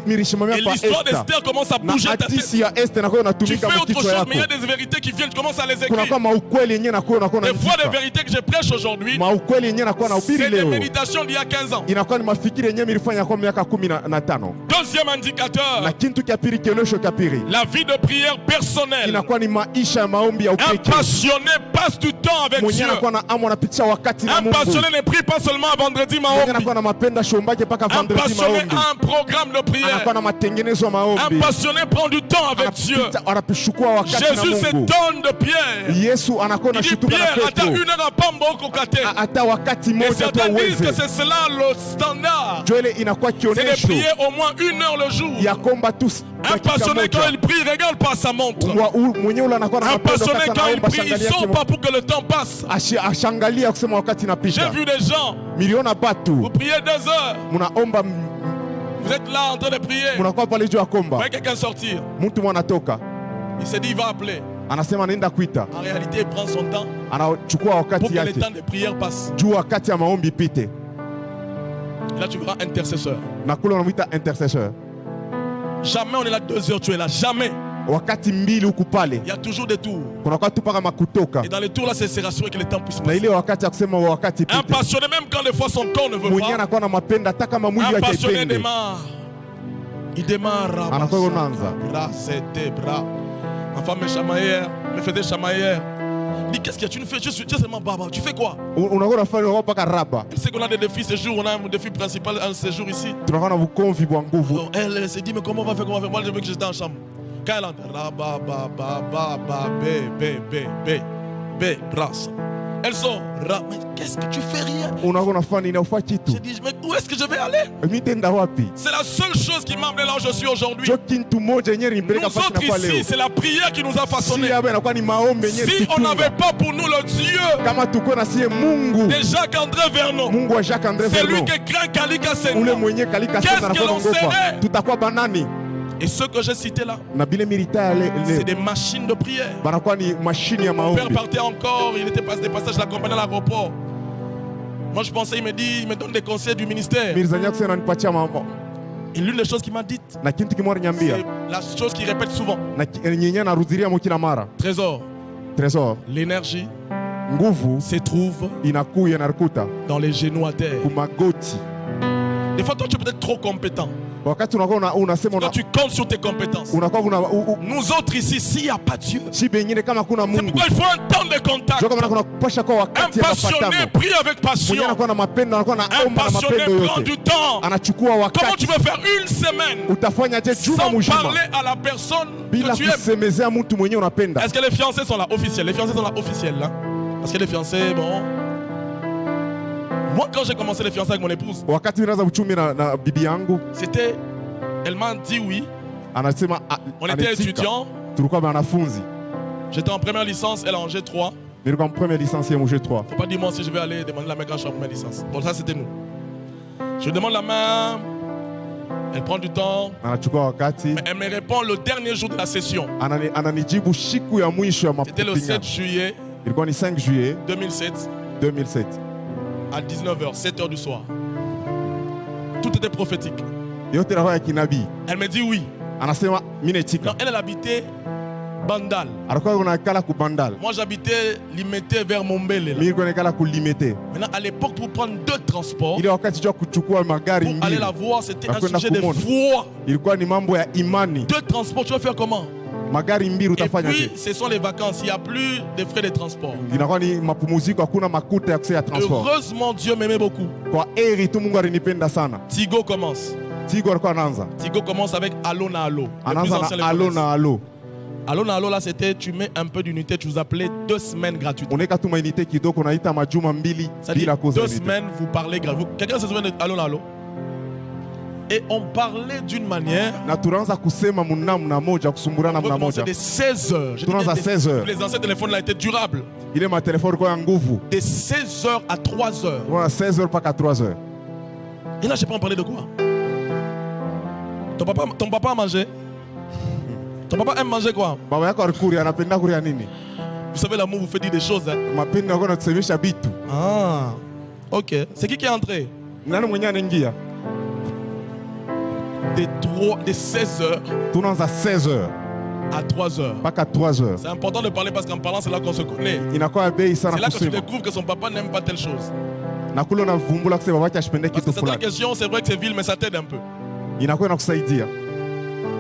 S5: Milishimamia
S3: Et
S5: pa
S3: l'histoire
S5: Esther.
S3: d'Esther commence à
S5: Na
S3: bouger ta tête.
S5: hadisi ya Esther inakuwa
S3: Tu
S5: inatumika
S3: fais autre
S5: mkichwa
S3: chose,
S5: yako.
S3: mais il y a des vérités qui viennent, tu commences à les écrire.
S5: Kunakuwa maukweli yenyewe inakuwa
S3: Des fois, les
S5: unaandika.
S3: vérités que je prêche aujourd'hui,
S5: Maukweli yenyewe inakuwa na ubiri
S3: c'est des
S5: leo.
S3: méditations d'il y a 15 ans.
S5: Inakuwa ni mafikiri yenyewe nilifanya kwa miaka 15.
S3: Deuxième indicateur,
S5: Na kintu kya pili kionyesho kya pili
S3: la vie de prière personnelle.
S5: inakuwa ni maisha ya maombi ya
S3: Un
S5: upekee.
S3: passionné passe du temps avec
S5: Mwenye
S3: Dieu.
S5: anakuwa na amu anapitisha wakati na
S3: Un
S5: Mungu.
S3: passionné ne prie pas seulement vendredi
S5: Mwenye
S3: maombi.
S5: anakuwa na mapendo anapenda shombake mpaka
S3: Un
S5: vendredi
S3: passionné
S5: maombi.
S3: a un programme de prière.
S5: Anakuwa na matengenezo ya
S3: Un
S5: maombi.
S3: passionné prend du temps avec Dieu.
S5: Anachukua wakati na
S3: Jésus se
S5: Mungu.
S3: donne de Pierre.
S5: Yesu anakuwa
S3: Il
S5: na
S3: dit
S5: shutuka na
S3: Pierre, attends
S5: Petro.
S3: une heure à Pambo Kokate.
S5: Hata wakati
S3: Et
S5: moja tu
S3: certains disent que
S5: aweze.
S3: c'est cela le standard.
S5: Joele inakuwa
S3: C'est de
S5: kionesho
S3: prier au moins 1 heure le jour.
S5: ya komba tu
S3: Un
S5: dakika
S3: passionné quand
S5: moja.
S3: il prie, regarde pas sa montre.
S5: Mwenye ule anakuwa na
S3: Un
S5: mapendo
S3: passionné
S5: wakati
S3: quand il
S5: anaomba,
S3: prie, il
S5: shangalia
S3: sort
S5: kimo-
S3: pas pour que le temps passe.
S5: ashangalia kusema wakati
S3: J'ai
S5: inapita.
S3: vu des gens,
S5: Miliona batu
S3: vous priez 2 heures.
S5: munaomba,
S3: Vous êtes là en train de prier.
S5: munakuwa pale juu ya
S3: Vous
S5: komba,
S3: voyez quelqu'un sortir.
S5: mtu mwanatoka
S3: Il s'est dit, il va appeler.
S5: anasema anaenda kuita,
S3: En réalité, il prend son temps
S5: anachukua
S3: pour
S5: wakati
S3: que le
S5: yake
S3: temps de prière passe.
S5: juu wakati ya maombi ipite,
S3: Et là, tu verras intercesseur.
S5: na kule wanamuita intercesseur.
S3: Jamais on est là 2 heures, tu es là. Jamais.
S5: Wakati mbili huku pale
S3: Il y a toujours des tours.
S5: kunakuwa tu paka makutoka,
S3: Et dans les tours là, c'est rassuré que le temps puisse
S5: na
S3: passer.
S5: ile wakati ya kusema wakati
S3: Un
S5: ipite,
S3: passionné, même quand des fois son corps ne veut
S5: mwenye
S3: pas,
S5: anakuwa na mapenda hata kama mwili
S3: un
S5: wake
S3: passionné
S5: haipende,
S3: démarre. Il démarre.
S5: anakuwa unaanza.
S3: Bras, c'était bras. Enfin, me chamaillèrent, me faisait chamailler. Il dit, qu'est-ce qu'il y a? Tu ne fais, tu es seulement baba. Tu fais quoi?
S5: Unakuwa unafanya unakuwa paka raba,
S3: Elle sait qu'on a des défis ce jour. On a un défi principal, un séjour ici.
S5: tunakuwa na bukomvi bwa nguvu.
S3: Donc, elle s'est dit, mais comment on va faire? Comment on va faire? Moi, je veux que j'étais en chambre. Quand elle entre, là, B, brasse. Elle sort, mais qu'est-ce que tu fais rien?
S5: Unakuwa unafanya nini? Ufanye kitu.
S3: J'ai dit, mais où est-ce que je vais aller?
S5: Mimi tenda wapi?
S3: C'est la seule chose qui m'a amené là où je suis aujourd'hui.
S5: Jo kintu moja yenyewe
S3: Nous
S5: nipeleka fasi
S3: autres
S5: na kwa
S3: ici,
S5: leo.
S3: c'est la prière qui nous a
S5: Si
S3: façonnés.
S5: hapa inakuwa ni maombi yenyewe
S3: Si on
S5: tutunga.
S3: n'avait pas pour nous le Dieu
S5: Kama tuko na sie Mungu,
S3: de Jacques-André Vernon,
S5: Mungu wa Jacques André
S3: c'est lui
S5: Vernon,
S3: qui craint Kalika
S5: ule
S3: Senga.
S5: mwenye kalika
S3: Qu'est-ce
S5: sana na
S3: que l'on
S5: kuongopa,
S3: serait?
S5: tutakuwa banani?
S3: Et ceux que j'ai cités là,
S5: Na bile militaire
S3: c'est
S5: leo
S3: des machines de prière.
S5: banakuwa ni mashine ya
S3: Mon père
S5: maombi.
S3: partait encore, il était passé des passages, je l'accompagnais à l'aéroport. Moi je pensais, il me dit, il me donne des conseils du ministère.
S5: Mirzanya kusema ananipatia mambo.
S3: Et l'une des choses qu'il m'a dites,
S5: Na kintu kimoja nyambia,
S3: c'est la chose qu'il répète souvent.
S5: na nyenye narudiria mo kila mara.
S3: Trésor,
S5: Trésor,
S3: l'énergie
S5: nguvu
S3: se trouve
S5: inakuya narukuta
S3: dans les genoux à terre.
S5: kumagoti.
S3: Des fois, toi tu es peut-être trop compétent.
S5: Wakati unakuwa unasema
S3: Toi tu comptes sur tes compétences.
S5: unakuwa
S3: Nous autres ici, s'il n'y a pas Dieu,
S5: si bengine kama kuna
S3: c'est
S5: Mungu.
S3: pourquoi il faut un temps de contact.
S5: Jo kama kuna kupasha kwa
S3: Un
S5: wakati ya
S3: passionné
S5: mapatano.
S3: prie avec
S5: Mwenye
S3: passion.
S5: anakuwa na mapendo, anakuwa na
S3: Un
S5: omba na
S3: passionné
S5: mapendo
S3: prend
S5: yote.
S3: du temps.
S5: Anachukua
S3: Comment
S5: wakati.
S3: tu peux faire une semaine
S5: Utafanya je juma
S3: sans
S5: mzima
S3: parler à la personne
S5: bila
S3: que tu aimes?
S5: kusemezea mtu mwenye unapenda?
S3: Est-ce que les fiancés sont là officiels? Les fiancés sont là officiels là. Parce que les fiancés, bon. Moi, quand j'ai commencé les fiancés avec mon épouse,
S5: Wakati ninaanza uchumi na bibi yangu,
S3: c'était. Elle m'a dit oui.
S5: anasema
S3: On était étudiants.
S5: tulikuwa wanafunzi.
S3: J'étais en première licence, elle en G3.
S5: Nilikuwa première licence ya G3.
S3: Faut pas dire moi si je vais aller demander la main quand je suis en première licence. Bon, ça c'était nous. Je lui demande la main. Elle prend du temps.
S5: Anachukua wakati.
S3: Mais elle me répond le dernier jour de la session.
S5: Ananijibu siku ya mwisho ya
S3: C'était le 7 juillet
S5: Ilikuwa ni 5 juillet
S3: 2007
S5: 2007.
S3: à 19h, 7h du soir. Tout était prophétique.
S5: Yote na ya kinabii.
S3: Elle me dit oui.
S5: Anasema mimi
S3: Non,
S5: naitika.
S3: elle habitait Bandal.
S5: Alikuwa unakala ku Bandal.
S3: Moi j'habitais Limete vers Mombele. Là.
S5: Mimi nilikuwa nakala ku Limete.
S3: Maintenant à l'époque pour prendre 2 transports,
S5: Ile wakati cha kuchukua magari
S3: pour aller
S5: mbili.
S3: la voir, c'était un
S5: Nakwenda
S3: sujet de
S5: kumwona.
S3: foi.
S5: Ilikuwa ni mambo ya imani.
S3: 2 transports, tu vas faire comment?
S5: Magari mbili
S3: Et
S5: utafanya
S3: puis
S5: je.
S3: ce sont les vacances, il n'y a plus de frais de transport.
S5: Inakuwa ni mapumziko, hakuna makuta ya kusema transport.
S3: Heureusement Dieu m'aimait beaucoup.
S5: Kwa heri tu Mungu alinipenda sana.
S3: Tigo commence.
S5: Tigo alikuwa anaanza.
S3: Tigo commence avec Allo na Allo. Le plus
S5: Anaanza
S3: ancien
S5: na alo
S3: des
S5: na alo.
S3: Allo na Allo là c'était tu mets un peu d'unité, tu vous appelez 2 semaines gratuites.
S5: Unaweka tu mainite kidogo, unaita majuma mbili
S3: Ça dit
S5: bila
S3: 2
S5: koza.
S3: semaines vous parlez gratuit. Quelqu'un se souvient de Allo na Allo? Et on parlait d'une manière.
S5: Na tunaanza kusema namna moja, kusumburana
S3: On peut
S5: namna
S3: commencer
S5: moja.
S3: de 16 heures. Je dis
S5: Tunaanza
S3: bien
S5: 16 heures.
S3: les anciens téléphones là étaient durables.
S5: Ile matelefoni kwa nguvu.
S3: De 16 heures à 3 heures.
S5: Tunaanza 16 heures mpaka 3 heures.
S3: Et là, je sais pas en parler de quoi. Ton papa a mangé. Ton papa aime manger quoi?
S5: Baba yako alikuri, anapenda kuria nini?
S3: Vous savez, l'amour vous fait dire des choses. Hein?
S5: Mapendo yako nakusemesha bitu.
S3: Ah, ok. C'est qui est entré?
S5: Nani mwenye anaingia?
S3: De 16 heures
S5: Tunaanza 16 heures
S3: à 3 heures.
S5: mpaka 3 heures.
S3: C'est important de parler parce qu'en parlant, c'est là qu'on se connaît.
S5: Inakuwa bei sana
S3: C'est là que tu
S5: kusema.
S3: découvres que son papa n'aime pas telle chose.
S5: Na kule unavumbula kusema baba yake ashipende
S3: Parce que
S5: kitu
S3: certaines
S5: fulani.
S3: questions, c'est vrai que c'est vil, mais ça t'aide un peu.
S5: Inakuwa inakusaidia.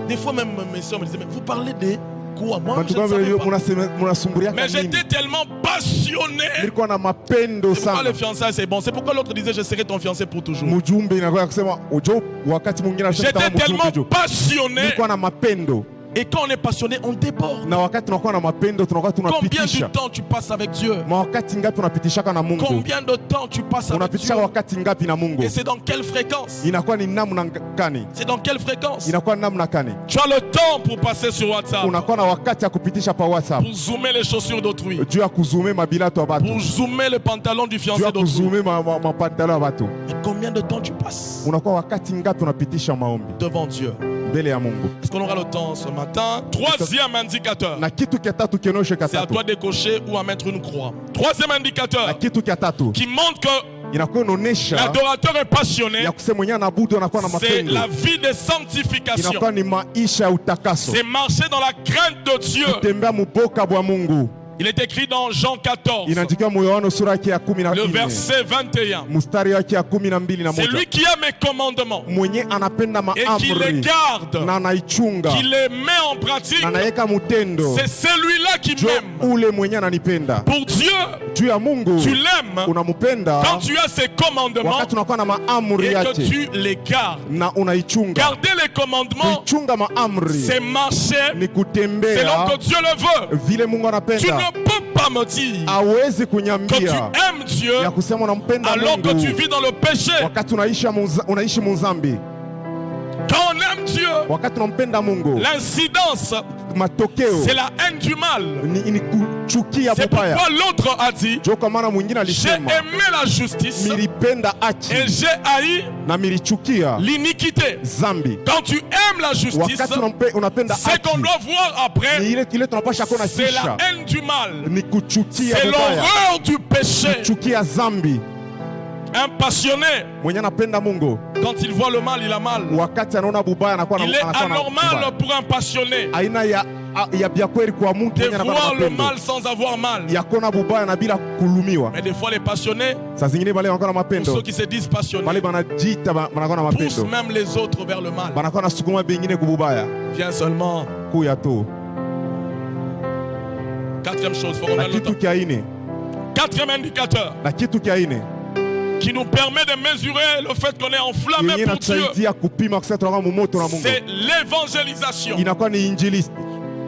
S3: Des fois, même mes soeurs me disaient, mais vous parlez de quoi? Moi, je
S5: Bantu
S3: ne savais
S5: kama
S3: pas.
S5: munasumburia
S3: Mais
S5: nini?
S3: j'étais tellement passionné.
S5: Nilikuwa na mapendo
S3: C'est pourquoi
S5: sana.
S3: le fiançailles c'est bon. C'est pourquoi l'autre disait je serai ton fiancé pour toujours.
S5: Mjumbe inakuwa kusema ujo wakati mwingine anasema
S3: J'étais
S5: kama
S3: tellement
S5: mjumbe jo.
S3: passionné.
S5: Nilikuwa na mapendo.
S3: Et quand on est passionné, on déborde.
S5: Na wakati tunakuwa na mapendo tunakuwa
S3: Combien de
S5: tunapitisha.
S3: temps tu passes avec Dieu?
S5: Wakati ngapi tunapitishaka na Mungu?
S3: Combien de temps tu passes avec Dieu?
S5: Unapitishaka wakati ngapi na Mungu?
S3: Et c'est dans quelle fréquence?
S5: Inakuwa ni namna gani?
S3: C'est dans quelle fréquence?
S5: Inakuwa ni namna gani?
S3: Tu as le temps pour passer sur WhatsApp,
S5: Unakuwa na wakati ya kupitisha pa WhatsApp.
S3: pour zoomer les chaussures d'autrui,
S5: Juu ya kuzume mabilato ya batu.
S3: pour zoomer le pantalon du
S5: Juu
S3: fiancé
S5: ya
S3: d'autrui.
S5: kuzume mapantalo ya batu.
S3: Et combien de temps tu passes
S5: Unakuwa wakati ngapi unapitisha maombi
S3: devant Dieu?
S5: mbele ya Mungu?
S3: Est-ce qu'on aura le temps ce matin? Troisième indicateur.
S5: Na kitu kia tatu kionyeshe
S3: C'est à
S5: katatu.
S3: toi de cocher ou à mettre une croix. Troisième indicateur
S5: Na kitu kia tatu
S3: qui montre que
S5: inakuwa inaonyesha
S3: l'adorateur est passionné,
S5: ya kusema mwenyewe anaabudu anakuwa na
S3: c'est
S5: mapendo.
S3: la vie de sanctification.
S5: Inakuwa ni maisha ya utakaso.
S3: C'est marcher dans la crainte de Dieu.
S5: Kutembea muboka bwa Mungu.
S3: Il est écrit dans Jean 14,
S5: Inaandikiwa mu Yohana sura yake ya
S3: le
S5: 14
S3: verset 21.
S5: mstari wake ya 12 na
S3: C'est
S5: moja.
S3: lui qui a mes commandements
S5: Mwenye anapenda
S3: et qui les
S5: maamri
S3: garde,
S5: na anaichunga
S3: qui les met en pratique.
S5: na anaweka mutendo.
S3: C'est celui-là qui
S5: Jo
S3: m'aime.
S5: ule mwenye ananipenda.
S3: Pour Dieu,
S5: Juu ya Mungu
S3: tu l'aimes
S5: unamupenda
S3: quand tu as ses commandements
S5: wakati unakuwa na maamri
S3: et que
S5: yake
S3: tu les gardes.
S5: na unaichunga.
S3: Garder les commandements,
S5: Kuichunga maamri
S3: c'est marcher
S5: ni
S3: selon
S5: kutembea
S3: que Dieu le veut.
S5: vile Mungu
S3: Tu
S5: anapenda.
S3: ne peux pas me dire
S5: Hawezi
S3: que tu
S5: kunyambia
S3: aimes Dieu
S5: ya kusema unampenda
S3: alors que tu
S5: Mungu
S3: vis dans le péché.
S5: wakati unaishi muzambi.
S3: Quand on aime Dieu,
S5: Wakati unampenda Mungu,
S3: l'incidence,
S5: matokeo
S3: c'est la haine du mal.
S5: ni kuchukia
S3: C'est
S5: mubaya.
S3: pourquoi l'autre a dit,
S5: Jo kwa maana mwingine
S3: j'ai
S5: alisema
S3: aimé la justice
S5: milipenda
S3: et
S5: haki
S3: j'ai haï
S5: na milichukia
S3: l'iniquité.
S5: zambi.
S3: Quand tu aimes la justice,
S5: Wakati unapenda
S3: ce qu'on
S5: haki
S3: doit voir
S5: ni
S3: après,
S5: ile tunapasha kuona
S3: c'est la
S5: kisha
S3: haine du mal.
S5: ni kuchukia
S3: C'est
S5: mubaya,
S3: l'horreur du péché.
S5: kuchukia zambi.
S3: Un passionné,
S5: Mwenye anapenda Mungu
S3: quand il voit le mal, il a mal.
S5: wakati anaona bubaya anakuwa
S3: Il est
S5: anakuwa na
S3: anormal
S5: bubaya.
S3: pour un passionné
S5: Aina ya bya kweli kwa mtu
S3: de
S5: mwenye anakuwa na
S3: voir le
S5: mapendo
S3: mal sans avoir mal.
S5: ya kuona bubaya na bila kulumiwa.
S3: Mais des fois, les passionnés,
S5: Saa zingine bale wanakuwa na
S3: pour
S5: mapendo
S3: ceux qui se disent
S5: bale
S3: passionnés,
S5: banajiita banakuwa na
S3: poussent
S5: mapendo
S3: même les autres vers le mal.
S5: banakuwa nasukuma bengine kububaya
S3: Viens seulement.
S5: kuya tu.
S3: Quatrième chose, faut qu'on
S5: Na
S3: ait le temps.
S5: kitu kia ine,
S3: Quatrième indicateur
S5: na kitu kia ine
S3: qui nous permet de mesurer le fait qu'on est enflammé
S5: yenye
S3: pour Dieu,
S5: inatusaidia kupima kusema tunakuwa mumoto na Mungu,
S3: c'est l'évangélisation.
S5: inakuwa ni injilisti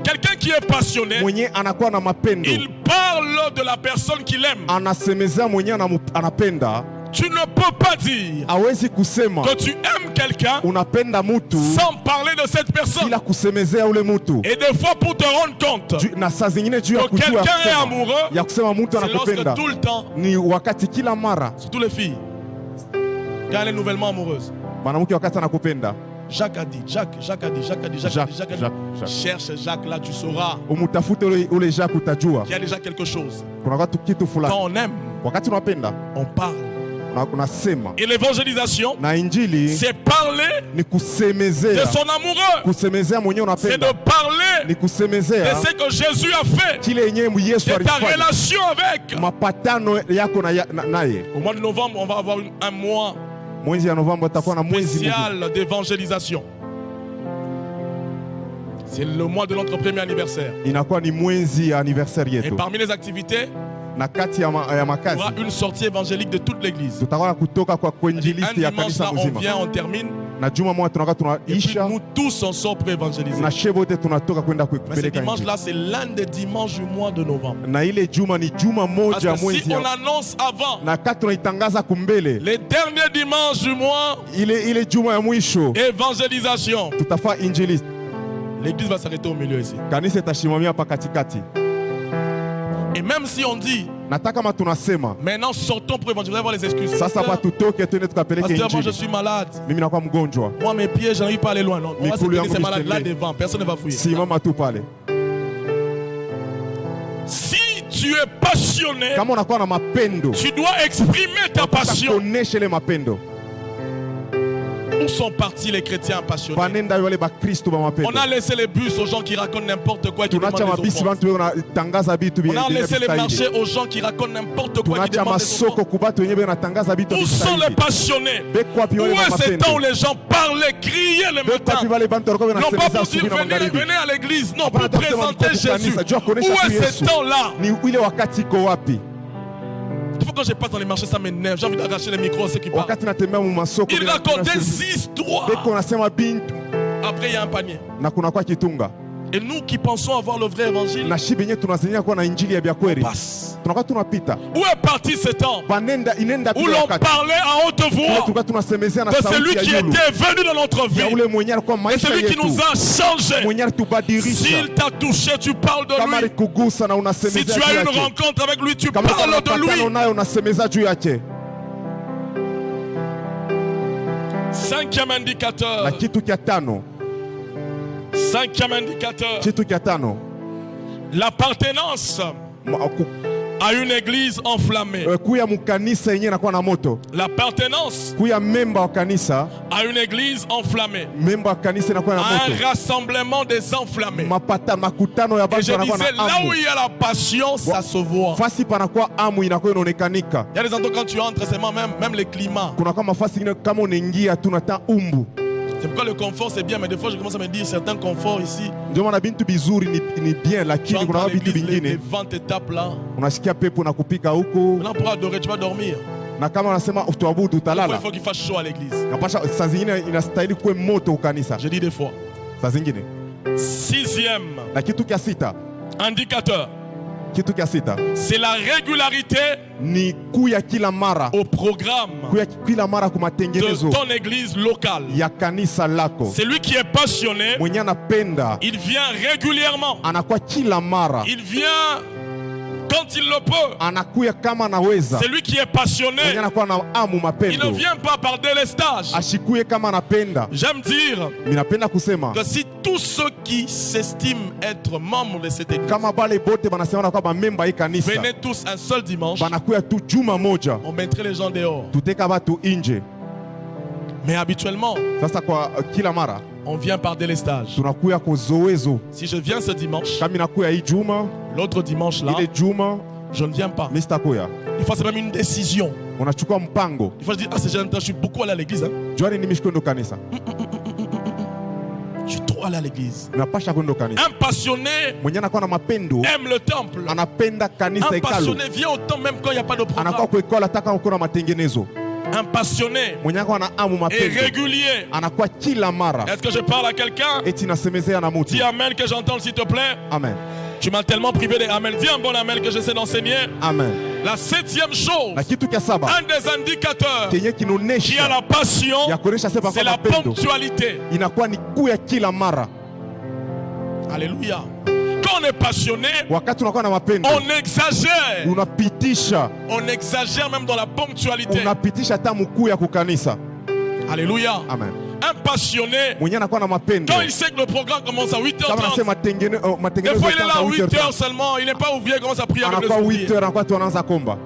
S3: Quelqu'un qui est passionné,
S5: mwenye anakuwa na mapendo,
S3: il parle de la personne qu'il aime.
S5: anasemezea mwenye anapenda.
S3: Tu ne peux pas dire
S5: Hawezi kusema
S3: que tu aimes quelqu'un
S5: unapenda mutu
S3: sans parler de cette personne.
S5: bila kusemezea ule mutu.
S3: Et des fois, pour te rendre compte
S5: Na saa zingine juu ya
S3: que
S5: kujua
S3: quelqu'un est
S5: kusema,
S3: amoureux,
S5: ya kusema mutu
S3: c'est lorsque
S5: anakupenda
S3: tout le temps,
S5: ni wakati kila mara
S3: surtout les filles, quand elle est nouvellement amoureuse,
S5: mwanamke wakati anakupenda.
S3: Jacques a dit, Jacques a dit, Jacques a dit, Jacques a dit, Jacques a dit.
S5: Jacques.
S3: Cherche Jacques, là tu sauras
S5: Umutafute ule Jacques, utajua
S3: qu'il y a déjà quelque chose.
S5: kuna kitu fulani.
S3: Quand on aime,
S5: Wakati unapenda
S3: on parle.
S5: unasema,
S3: Et l'évangélisation,
S5: na injili
S3: c'est parler
S5: ni
S3: de
S5: kusemezea.
S3: son amoureux.
S5: Kusemezea mwenyewe
S3: C'est de
S5: unapenda
S3: parler
S5: ni
S3: de
S5: kusemezea
S3: ce que Jésus a fait,
S5: kile yenyewe Yesu
S3: de ta
S5: alifanya,
S3: relation avec.
S5: mapatano yako naye.
S3: Au mois de novembre, on va avoir un mois
S5: Mwezi ya Novemba utakuwa na mwezi mzima.
S3: spécial d'évangélisation. C'est le mois de notre premier anniversaire.
S5: Inakuwa ni mwezi ya anniversaire
S3: Et
S5: yetu,
S3: parmi les activités,
S5: na kati ya
S3: il y
S5: makazi
S3: aura une sortie évangélique de toute l'église.
S5: tutakuwa na kutoka kwa
S3: Un
S5: kuinjilisti ya
S3: dimanche,
S5: kanisa
S3: là, on
S5: mzima,
S3: vient, on termine.
S5: na juma moja tunakuwa
S3: Et puis
S5: tunaisha
S3: nous tous, on sort pour évangéliser.
S5: na shebote tunatoka kwenda
S3: Mais ce
S5: kupeleka injili.
S3: dimanche-là, c'est l'un des dimanches du mois de novembre.
S5: Na ile juma ni juma
S3: Parce
S5: moja
S3: que si
S5: mwezi
S3: on
S5: ya,
S3: annonce avant,
S5: na kati tunaitangaza kumbele
S3: les derniers dimanches du mois,
S5: ile juma ya mwisho
S3: évangélisation,
S5: tutafaa injilisti,
S3: l'église va s'arrêter au milieu ici.
S5: kanisa itashimamia hapa katikati.
S3: Et même si on dit,
S5: Nataka kama tunasema
S3: maintenant sortons pour évangéliser, vous allez voir les excuses.
S5: sasa hapa tutoke twende tukapeleke
S3: Pasteur, moi je
S5: injili.
S3: suis malade.
S5: Mimi nakuwa mgonjwa,
S3: Moi mes pieds, j'arrive pas à aller loin. Non, on va se
S5: Mikulu
S3: tenir
S5: yangu
S3: ces malades là
S5: nisitembee.
S3: devant. Personne ne va fouiller.
S5: simama tu pale.
S3: Si tu es passionné,
S5: Kama unakuwa na mapendo,
S3: tu dois exprimer ta
S5: unataka
S3: passion.
S5: kuonesha ile mapendo.
S3: Où sont partis les chrétiens passionnés?
S5: Panenda wale bakristo ba mapendo.
S3: On a laissé les bus aux gens qui racontent n'importe quoi et qui demandent
S5: Tunacha
S3: des
S5: mabisi
S3: offrandes.
S5: bantu bana tangaza bitu
S3: On a laissé les
S5: bistahili.
S3: marchés aux gens qui racontent n'importe quoi et qui
S5: Tunacha
S3: demandent des
S5: masoko
S3: offrandes.
S5: kubatu wenyewe na tangaza bitu
S3: Où sont les
S5: bistahili.
S3: passionnés?
S5: Bekwapi
S3: Où
S5: wale ba
S3: est ce temps où
S5: mapendo?
S3: les gens parlaient, criaient le matin?
S5: Bekwapi wale bantu walikuwa
S3: Non pas
S5: wanasemeza
S3: pour dire
S5: asubuhi na
S3: venez,
S5: magharibi.
S3: venez à l'église, non,
S5: Hapana,
S3: pour
S5: tunasema
S3: présenter
S5: mko
S3: Jésus.
S5: kanisa, jua kuonesha
S3: Où
S5: tu
S3: est ce
S5: Yesu.
S3: temps-là?
S5: Ni ile wakati iko wapi?
S3: Des fois quand je passe dans les marchés, ça m'énerve. J'ai envie d'arracher les micros à ceux qui parlent.
S5: Wakati natembea mu masoko
S3: Ils racontent des histoires.
S5: beko nasema bintu
S3: Après, il y a un panier.
S5: na kuna kwa kitunga.
S3: Et nous qui pensons avoir le vrai évangile,
S5: Na shibi yenyewe tunazania kuwa na injili ya bya kweli.
S3: passe.
S5: Tunakuwa tunapita.
S3: Où est parti ce temps
S5: Panenda inenda
S3: où
S5: bila
S3: l'on
S5: wakati.
S3: parlait à haute voix
S5: Tunakuwa tunasemezea na
S3: de
S5: sauti
S3: celui
S5: ya
S3: qui
S5: yulu.
S3: était venu dans notre
S5: Ya
S3: vie
S5: ule mwenye alikuwa
S3: et
S5: maisha
S3: celui qui
S5: yetu.
S3: nous a changés?
S5: Mwenye alitubadilisha.
S3: S'il t'a touché, tu parles de
S5: Kama
S3: lui.
S5: alikugusa na
S3: Si
S5: unasemezea
S3: tu as
S5: juu
S3: une
S5: yake.
S3: rencontre avec lui, tu
S5: Kama
S3: parles
S5: kuna
S3: de
S5: mapatano
S3: lui.
S5: nayo unasemeza juu yake.
S3: Cinquième indicateur.
S5: Na kitu kia tano.
S3: Cinquième indicateur.
S5: Kitu kia tano.
S3: L'appartenance à une église enflammée.
S5: Kuya mukanisa yenyewe inakuwa na moto.
S3: L'appartenance
S5: Kuya memba wa kanisa,
S3: à une église enflammée.
S5: memba wa kanisa inakuwa na
S3: À un
S5: moto.
S3: rassemblement des enflammés.
S5: Makutano ya
S3: Et
S5: bantu
S3: je
S5: wanakuwa
S3: disais,
S5: na
S3: là où
S5: amu.
S3: il y a la passion, ça se voit.
S5: Fasi panakuwa amu inakuwa inaonekanika.
S3: Il y a des endroits quand tu entres, c'est même les climats.
S5: Kuna kama fasi ingine kama unaingia tunata umbu.
S3: C'est pourquoi le confort c'est bien, mais des fois je commence à me dire certains conforts ici.
S5: Ndio maana bintu bizuri ni bien,
S3: Tu
S5: lakini
S3: entres
S5: kuna
S3: dans
S5: vitu
S3: l'église, les
S5: vingine
S3: vents te tapent là.
S5: unasikia pepo na kupika huko,
S3: Maintenant pour adorer, tu vas dormir.
S5: na kama unasema tuabudu
S3: Il
S5: utalala.
S3: faut qu'il fasse chaud à l'église.
S5: Napasha saa zingine inastahili kuwe moto ukanisa,
S3: Je dis des fois.
S5: saa zingine.
S3: Sixième
S5: Na kitu kia sita,
S3: indicateur,
S5: kitu kia sita
S3: c'est la régularité
S5: ni kuya kila mara,
S3: au programme
S5: kuya kila mara
S3: de
S5: kumatengenezo
S3: ton église locale.
S5: ya kanisa lako.
S3: Celui qui est passionné,
S5: Mwenye anapenda
S3: il vient régulièrement.
S5: anakuwa kila mara,
S3: Il vient quand il le peut.
S5: anakuya kama anaweza.
S3: Celui qui est passionné,
S5: Mwenye anakuwa na amu
S3: il ne
S5: mapendo,
S3: vient pas par délestage.
S5: ashikuye kama anapenda.
S3: J'aime dire
S5: Minapenda kusema
S3: que si tous ceux qui s'estiment être membres de cette église
S5: kama bale bote banasema kwa bamemba hii kanisa
S3: venaient tous un seul dimanche,
S5: banakuya tu juma moja,
S3: on mettrait les gens dehors.
S5: tuteka batu inje.
S3: Mais habituellement,
S5: Sasa kwa kila mara
S3: on vient par délestage.
S5: tunakuya kwa zoezo.
S3: Si je viens ce dimanche,
S5: Kama inakuya hii juma,
S3: l'autre dimanche là,
S5: ile juma
S3: je ne viens pas.
S5: mimi sitakuya.
S3: Des fois, c'est même une décision.
S5: Unachukua mpango.
S3: Des fois, je dis, ah, c'est jeune, je suis beaucoup allé à l'église. Hein.
S5: Juani ni mishkwendo kanisa.
S3: Je suis trop allé à l'église.
S5: Unapasha kwenda kanisa.
S3: Un passionné
S5: Mwenye anakuwa na mapendo,
S3: aime le temple.
S5: anapenda kanisa
S3: Un
S5: hekalu.
S3: passionné vient au temple même quand il n'y a pas de
S5: Anakuwa
S3: programme.
S5: kwa ikola taka uko na matengenezo.
S3: Un passionné
S5: Mwenye anakuwa na amu
S3: est
S5: mapendo.
S3: régulier.
S5: Anakuwa kila mara.
S3: Est-ce que je parle à quelqu'un?
S5: Eti nasemezea na mutu.
S3: Dis amen que j'entende s'il te plaît.
S5: Amen.
S3: Tu m'as tellement privé des amen. Dis un bon amen que j'essaie d'enseigner.
S5: Amen.
S3: La septième chose,
S5: Na kitu kia saba
S3: un des indicateurs
S5: kenye
S3: qui a
S5: kinonesha
S3: la passion,
S5: ya kuonesha sema
S3: c'est
S5: kwa
S3: la
S5: mapendo
S3: ponctualité.
S5: inakuwa ni kuya kila mara.
S3: Alléluia. Quand on est passionné,
S5: Wakati unakuwa na mapendo
S3: on exagère.
S5: unapitisha,
S3: On exagère même dans la ponctualité.
S5: unapitisha hata mkuu ya kukanisa.
S3: Alléluia.
S5: Amen.
S3: Un passionné,
S5: Mwenye anakuwa na mapendo
S3: quand il sait que le programme commence à
S5: kama
S3: 8h30,
S5: nasema
S3: des
S5: matengenezo
S3: fois il est là à 8h
S5: 8h30
S3: seulement, il n'est pas ouvrier, il commence à prier avec les
S5: anakuwa
S3: ouvriers.
S5: 8h anakuwa tu anaanza komba.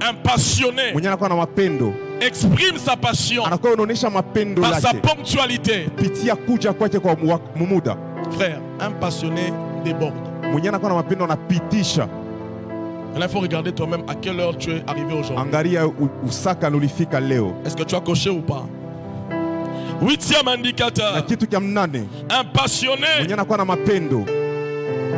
S3: Un passionné
S5: Mwenye anakuwa na mapendo
S3: exprime sa passion
S5: anakuwa unaonesha mapendo
S3: par sa
S5: lake
S3: ponctualité.
S5: pitia kuja kwake kwa mumuda.
S3: Frère, un passionné déborde.
S5: Mwenye anakuwa na mapendo anapitisha.
S3: Là, il faut regarder toi-même à quelle heure tu es arrivé aujourd'hui.
S5: Angalia usaka nulifika leo.
S3: Est-ce que tu as coché ou pas? Huitième
S5: Na
S3: indicateur,
S5: kitu kia mnane,
S3: un passionné
S5: mwenye anakuwa na mapendo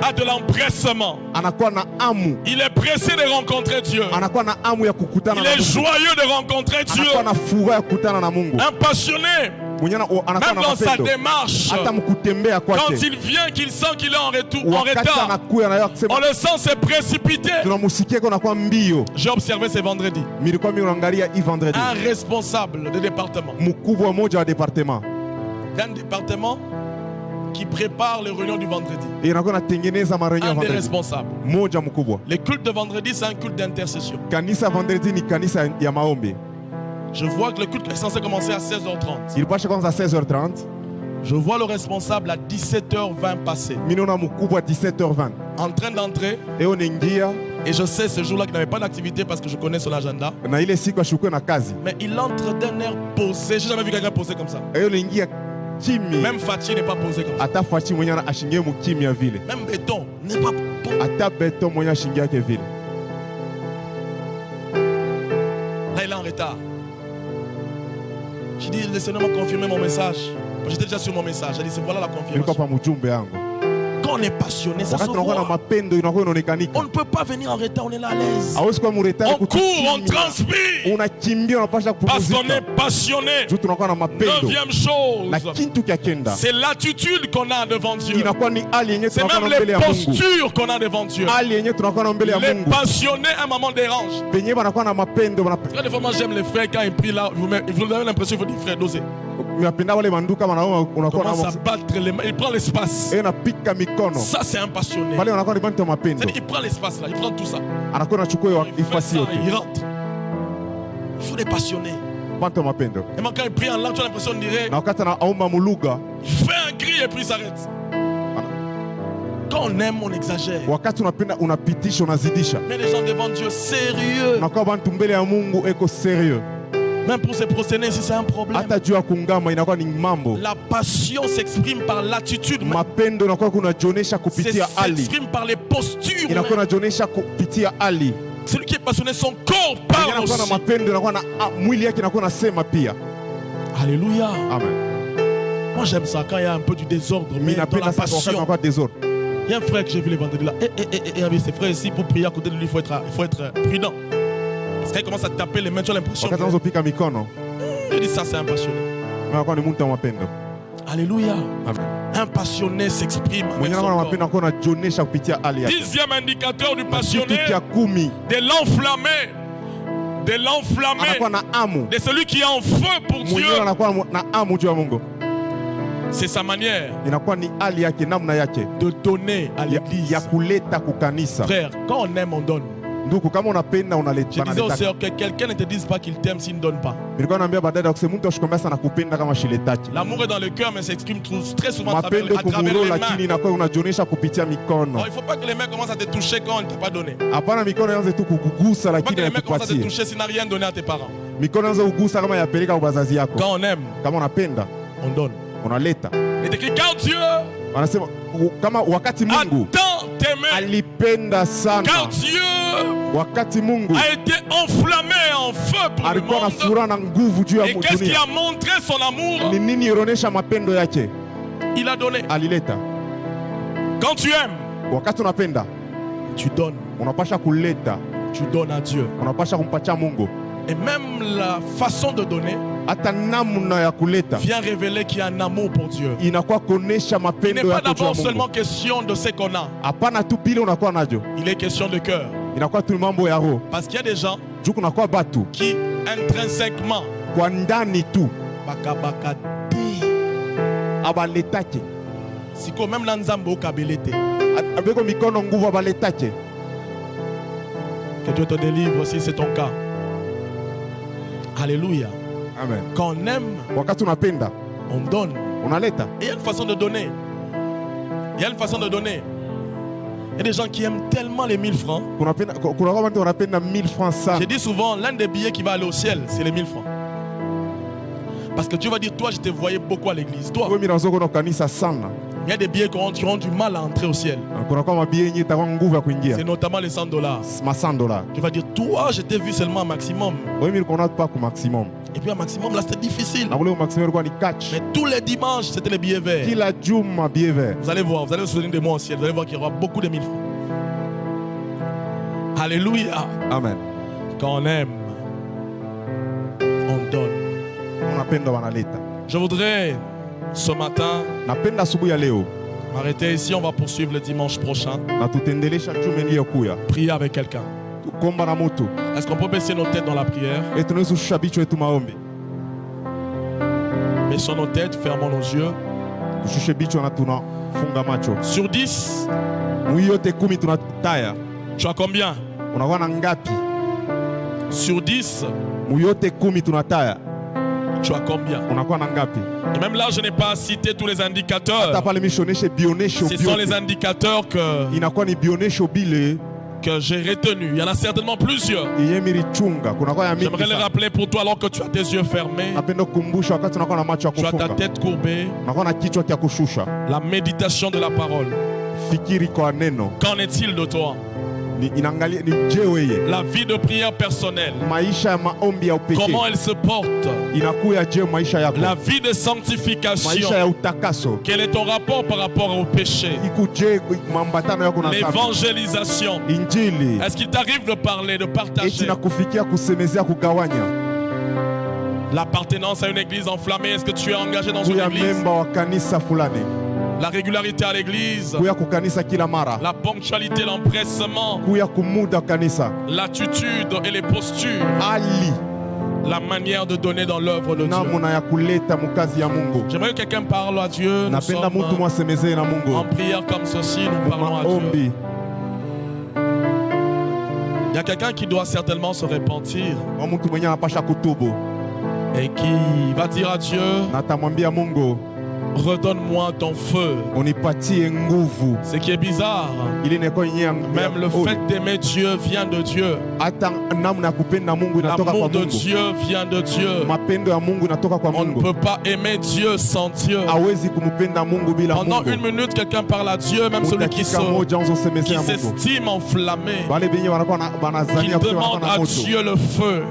S3: a de l'empressement.
S5: anakuwa na amu,
S3: Il est pressé de rencontrer Dieu.
S5: anakuwa na amu ya kukutana
S3: Il
S5: na
S3: est
S5: Mungu.
S3: joyeux de rencontrer Dieu.
S5: Anakuwa na furaha ya kukutana na Mungu.
S3: Un passionné,
S5: Mwenye anakuwa
S3: même
S5: na
S3: dans sa
S5: mapendo
S3: démarche,
S5: hata mkutembea
S3: quand
S5: kwake,
S3: il vient, qu'il sent qu'il est en retour, en
S5: wakati
S3: retard,
S5: anakuya na yeye
S3: on
S5: akisema
S3: le sent se précipiter.
S5: tunamusikia kwa nakuwa mbio.
S3: J'ai observé ce vendredi
S5: Nilikuwa mimi naangalia hii vendredi,
S3: un responsable de département,
S5: mkubwa mmoja wa departement
S3: d'un département qui prépare les réunions du vendredi.
S5: inakuwa natengeneza marenyo ya
S3: Un des
S5: vendredi,
S3: responsables.
S5: mmoja mkubwa.
S3: Les cultes de vendredi, c'est un culte d'intercession.
S5: Kanisa ya vendredi ni kanisa ya maombi.
S3: Je vois que le culte est censé commencer à 16h30.
S5: Ilipasha kwanza 16h30,
S3: Je vois le responsable à 17h20 passer,
S5: mimi naona mkubwa 17h20
S3: en train d'entrer.
S5: eo ningia
S3: Et je sais ce jour-là qu'il n'avait pas d'activité parce que je connais son agenda.
S5: na ile siku ashukue na kazi.
S3: Mais il entre d'un air posé. J'ai jamais vu quelqu'un posé comme ça.
S5: Hiyo inaingia kimya.
S3: Même Fatih n'est pas posé comme ça.
S5: Hata Fachi mwenye ashingie mukimya vile.
S3: Même Béton n'est pas posé.
S5: Hata Beto mwenye ashingie yake vile.
S3: Là, il est en retard. J'ai dit, le Seigneur m'a confirmé mon message. J'étais déjà sur mon message. J'ai dit, c'est voilà la
S5: Nilikuwa
S3: confirmation.
S5: pa mjumbe yangu.
S3: Quand on est passionné, ça se
S5: Wakati unakuwa na
S3: voit.
S5: mapendo inakuwa inaonekanika.
S3: On ne peut pas venir en retard, on est là à l'aise.
S5: Hawezi kuwa muretari
S3: On court, on transpire.
S5: unakimbia unapasha
S3: Parce qu'on
S5: kupumzika.
S3: est passionné.
S5: Juu tunakuwa na mapendo.
S3: Neuvième chose,
S5: Na kitu kya kenda.
S3: c'est l'attitude qu'on a devant Dieu.
S5: Inakuwa ni hali yenye
S3: C'est
S5: tunakuwa
S3: même
S5: na mbele
S3: les
S5: ya Mungu.
S3: postures qu'on a devant Dieu.
S5: Hali yenye tunakuwa na mbele ya
S3: Les
S5: Mungu.
S3: passionnés, à un moment dérange.
S5: Penye banakuwa na mapendo
S3: Quand des fois, moi j'aime les frères, quand ils prient là, vous avez l'impression qu'il faut dire frère, dosez.
S5: Minapenda wale manduka wanaume unakuwa
S3: Commence à
S5: na
S3: battre les mains, il prend l'espace.
S5: napika mikono.
S3: Ça, c'est un passionné.
S5: Pale wanakuwa ni bantu ya mapendo.
S3: C'est-à-dire, il prend l'espace là, il prend tout ça.
S5: Anakuwa anachukua hiyo
S3: Il fait
S5: ifasi
S3: ça,
S5: yote.
S3: il rentre. Il faut des passionnés.
S5: Bantu ya mapendo.
S3: Et même quand il prie en langue, tu as l'impression de dire,
S5: Na wakati anaomba muluga,
S3: il fait un cri et puis il s'arrête. Quand on aime, on exagère.
S5: wakati unapenda unapitisha unazidisha.
S3: Mais les gens devant Dieu, sérieux.
S5: Unakuwa bantu mbele ya Mungu eko serieux.
S3: Même pour se prosterner, si c'est un problème.
S5: Hata juu ya kungama inakuwa ni mambo.
S3: La passion s'exprime par l'attitude.
S5: Mapendo inakuwa kunajonesha kupitia hali.
S3: S'exprime par les postures.
S5: Inakuwa inajonesha kupitia hali.
S3: Celui qui est passionné, son corps parle
S5: Inakuwa na
S3: aussi.
S5: mapendo inakuwa na mwili yake inakuwa nasema pia.
S3: Alléluia.
S5: Amen.
S3: Moi j'aime ça quand il y a un peu du désordre, mais
S5: Mimi
S3: dans
S5: napenda
S3: la
S5: sana wakati
S3: passion.
S5: unakuwa désordre.
S3: Il y a un frère que j'ai vu les vendredis là. Ses frères ici, pour prier à côté de lui, il faut être prudent. Parce qu'il commence à taper les mains, tu as l'impression
S5: Wakati
S3: que...
S5: unazopika mikono,
S3: Il dit ça, c'est un passionné.
S5: unakuwa ni mtu wa mapendo.
S3: Alléluia.
S5: Amen.
S3: Un passionné s'exprime avec
S5: Mwenye
S3: son
S5: anakuwa na
S3: corps.
S5: mapendo anakuwa anajonesha kupitia hali yake.
S3: Dixième indicateur du passionné,
S5: Kitu kia 10
S3: de l'enflammé. De l'enflammé.
S5: anakuwa na amu.
S3: De celui qui est en feu pour Dieu.
S5: Mwenyewe anakuwa na amu juu ya Mungu.
S3: C'est sa manière
S5: Inakuwa ni hali yake, namna yake
S3: de donner à
S5: ya
S3: l'église.
S5: kuleta kukanisa.
S3: Frère, quand on aime, on donne.
S5: Ndugu, kama unapenda
S3: Je
S5: unaleta.
S3: disais aux sœurs que quelqu'un ne te dise pas qu'il t'aime s'il ne donne pas.
S5: Nilikuwa naambia badada kusema mtu ashikwambia sana kupenda kama shiletaki.
S3: L'amour est dans le cœur, mais s'exprime très souvent à travers,
S5: Mapendo
S3: à travers
S5: kumuro,
S3: les
S5: lakini
S3: mains.
S5: inakuwa unajonesha kupitia mikono.
S3: Alors, il ne faut pas que les mains commencent à te toucher quand on ne t'a pas donné. Il ne faut
S5: Hapana, mikono yanze tu kukugusa
S3: pas
S5: lakini
S3: que les mains commencent à te
S5: haikupatie.
S3: toucher si tu n'as rien donné à tes parents.
S5: Mikono yanze kugusa kama yapeleka kwa wazazi yako.
S3: Quand on aime,
S5: Kama unapenda
S3: on donne.
S5: unaleta.
S3: Et écrit quand Dieu
S5: Wanasema kama wakati
S3: a
S5: Mungu
S3: tant aimé,
S5: alipenda sana,
S3: quand Dieu
S5: wakati Mungu
S3: a été enflammé en feu pour le
S5: alikuwa na
S3: monde.
S5: furaha na nguvu juu ya
S3: Et qu'est-ce qui
S5: dunia.
S3: a montré son amour?
S5: Ni nini ilionyesha mapendo yake?
S3: Il a donné.
S5: Alileta.
S3: Quand tu aimes,
S5: Wakati unapenda
S3: tu donnes.
S5: unapasha kuleta,
S3: Tu donnes à Dieu.
S5: unapasha kumpatia Mungu.
S3: Et même la façon de donner
S5: Hata namna ya kuleta
S3: vient révéler qu'il y a un amour pour Dieu.
S5: inakuwa kuonesha
S3: Il n'est
S5: mapendo
S3: pas
S5: yako juu ya
S3: d'abord seulement
S5: Mungu.
S3: question de ce qu'on a.
S5: Hapana tu pile unakuwa najo,
S3: Il est question de cœur.
S5: inakuwa tu mambo ya roho.
S3: Parce qu'il y a des gens
S5: Juu kunakuwa batu
S3: qui intrinsèquement
S5: kwa ndani tu
S3: bakabaka
S5: abaletake,
S3: siko même na nzambe okabelete.
S5: abeko mikono nguvu abaletake.
S3: Que Dieu te délivre si c'est ton cas. Alléluia.
S5: Amen.
S3: Quand on aime,
S5: Wakati unapenda
S3: on donne.
S5: unaleta.
S3: Et il y a une façon de donner. Il y a une façon de donner. Il y a des gens qui aiment tellement les 1000 francs.
S5: Kunakuwa watu wanapenda 1000 francs sana.
S3: J'ai dit souvent, l'un des billets qui va aller au ciel, c'est les 1000 francs. Parce que Dieu va dire, toi, je te voyais beaucoup à l'église. Toi,
S5: Wewe mirazo kuna kanisa sana.
S3: il y a des billets qui auront du mal à entrer au ciel.
S5: Kunakuwa mabie yenye itakuwa nguvu ya kuingia.
S3: C'est notamment les 100 $.
S5: $100.
S3: Tu vas dire, toi, je t'ai vu seulement un maximum.
S5: Wewe milikuwa pas ku maximum.
S3: Et puis un maximum, là, c'était difficile.
S5: Na ule maximum ilikuwa ni catch.
S3: Mais tous les dimanches, c'était les billets verts.
S5: Kila juma bie vert.
S3: Vous allez voir, vous allez vous souvenir de moi au ciel. Vous allez voir qu'il y aura beaucoup de 1000 francs. Alléluia.
S5: Amen.
S3: Quand on aime, on donne.
S5: Unapenda wanaleta.
S3: Je voudrais, ce matin,
S5: Napenda asubuhi ya leo
S3: m'arrêter ici. On va poursuivre le dimanche prochain.
S5: na tutendelesha juma iliyokuya.
S3: Prier avec quelqu'un.
S5: Tukomba na mtu.
S3: Est-ce qu'on peut baisser nos têtes dans la prière?
S5: Et tunaweza kushusha bichwa yetu maombi.
S3: Baissons nos têtes, fermons nos yeux.
S5: Tushushe bichwa na tunafunga macho.
S3: Sur 10,
S5: Mwi yote 10 tunataya.
S3: tu as combien?
S5: Unakuwa na ngapi?
S3: Sur 10,
S5: Mwi yote 10 tunataya.
S3: tu as combien?
S5: Unakuwa na ngapi?
S3: Et même là, je n'ai pas cité tous les indicateurs.
S5: Hata pale mishoneshe bionesho
S3: Ce sont les
S5: biote.
S3: indicateurs que
S5: Inakuwa ni bionesho bile
S3: que j'ai retenues. Il y en a certainement plusieurs.
S5: iye milichunga kunakuwa ya mingi
S3: J'aimerais les
S5: sana.
S3: rappeler pour toi alors que tu as tes yeux fermés,
S5: Napenda kukumbusha wakati unakuwa na macho ya
S3: tu as ta
S5: kufunga,
S3: tête courbée,
S5: unakuwa na kichwa cha kushusha,
S3: la méditation de la parole.
S5: fikiri kwa neno.
S3: Qu'en est-il de toi?
S5: Inaangalia ni je weye
S3: La vie de prière personnelle,
S5: maisha ya maombi ya upekee
S3: comment elle se porte?
S5: inakuya je maisha yako,
S3: La vie de
S5: maisha
S3: sanctification,
S5: ya utakaso
S3: quel est ton rapport par rapport au péché?
S5: iko je mambatano yako na dhambi.
S3: L'évangélisation,
S5: Injili
S3: est-ce qu'il t'arrive de parler, de
S5: eti
S3: partager?
S5: na kufikia kusemezea kugawanya
S3: L'appartenance à une église enflammée, est-ce que tu es engagé dans une
S5: kuya
S3: église?
S5: memba wa kanisa fulani,
S3: La régularité à l'église,
S5: kuya kukanisa kila mara,
S3: la ponctualité, l'empressement,
S5: kuya kumuda kanisa,
S3: l'attitude et les postures,
S5: ali
S3: la manière de donner dans l'œuvre de Dieu.
S5: namuna ya kuleta mukazi ya Mungu.
S3: J'aimerais que quelqu'un parle à Dieu. Nous
S5: Napenda mutu
S3: sommes
S5: mwasemezee na
S3: en
S5: Mungu
S3: prière comme ceci, nous parlons à Dieu.
S5: maombi.
S3: Il y a quelqu'un qui doit certainement se repentir
S5: Wa mtu mwenye anapasha kutubu
S3: et qui va dire à Dieu,
S5: na atamwambia Mungu,
S3: redonne-moi ton feu.
S5: unipatie nguvu.
S3: Ce qui est bizarre,
S5: Ili neko yenye
S3: même le fait d'aimer Dieu vient de Dieu.
S5: hata namna ya kupenda Mungu inatoka
S3: L'amour
S5: kwa
S3: de
S5: Mungu.
S3: Dieu vient de Dieu.
S5: Mapendo ya Mungu inatoka kwa
S3: On ne
S5: Mungu.
S3: peut pas aimer Dieu sans Dieu.
S5: Hawezi kumpenda Mungu bila
S3: Pendant
S5: Mungu.
S3: une minute, quelqu'un parle à Dieu, même celui qui
S5: Dakika moja uzosemezea Mungu.
S3: s'estime enflammé,
S5: Wale benye wanakuwa
S3: qui
S5: banazania kusema
S3: demande
S5: wanakuwa
S3: à
S5: na moto.
S3: Dieu le feu.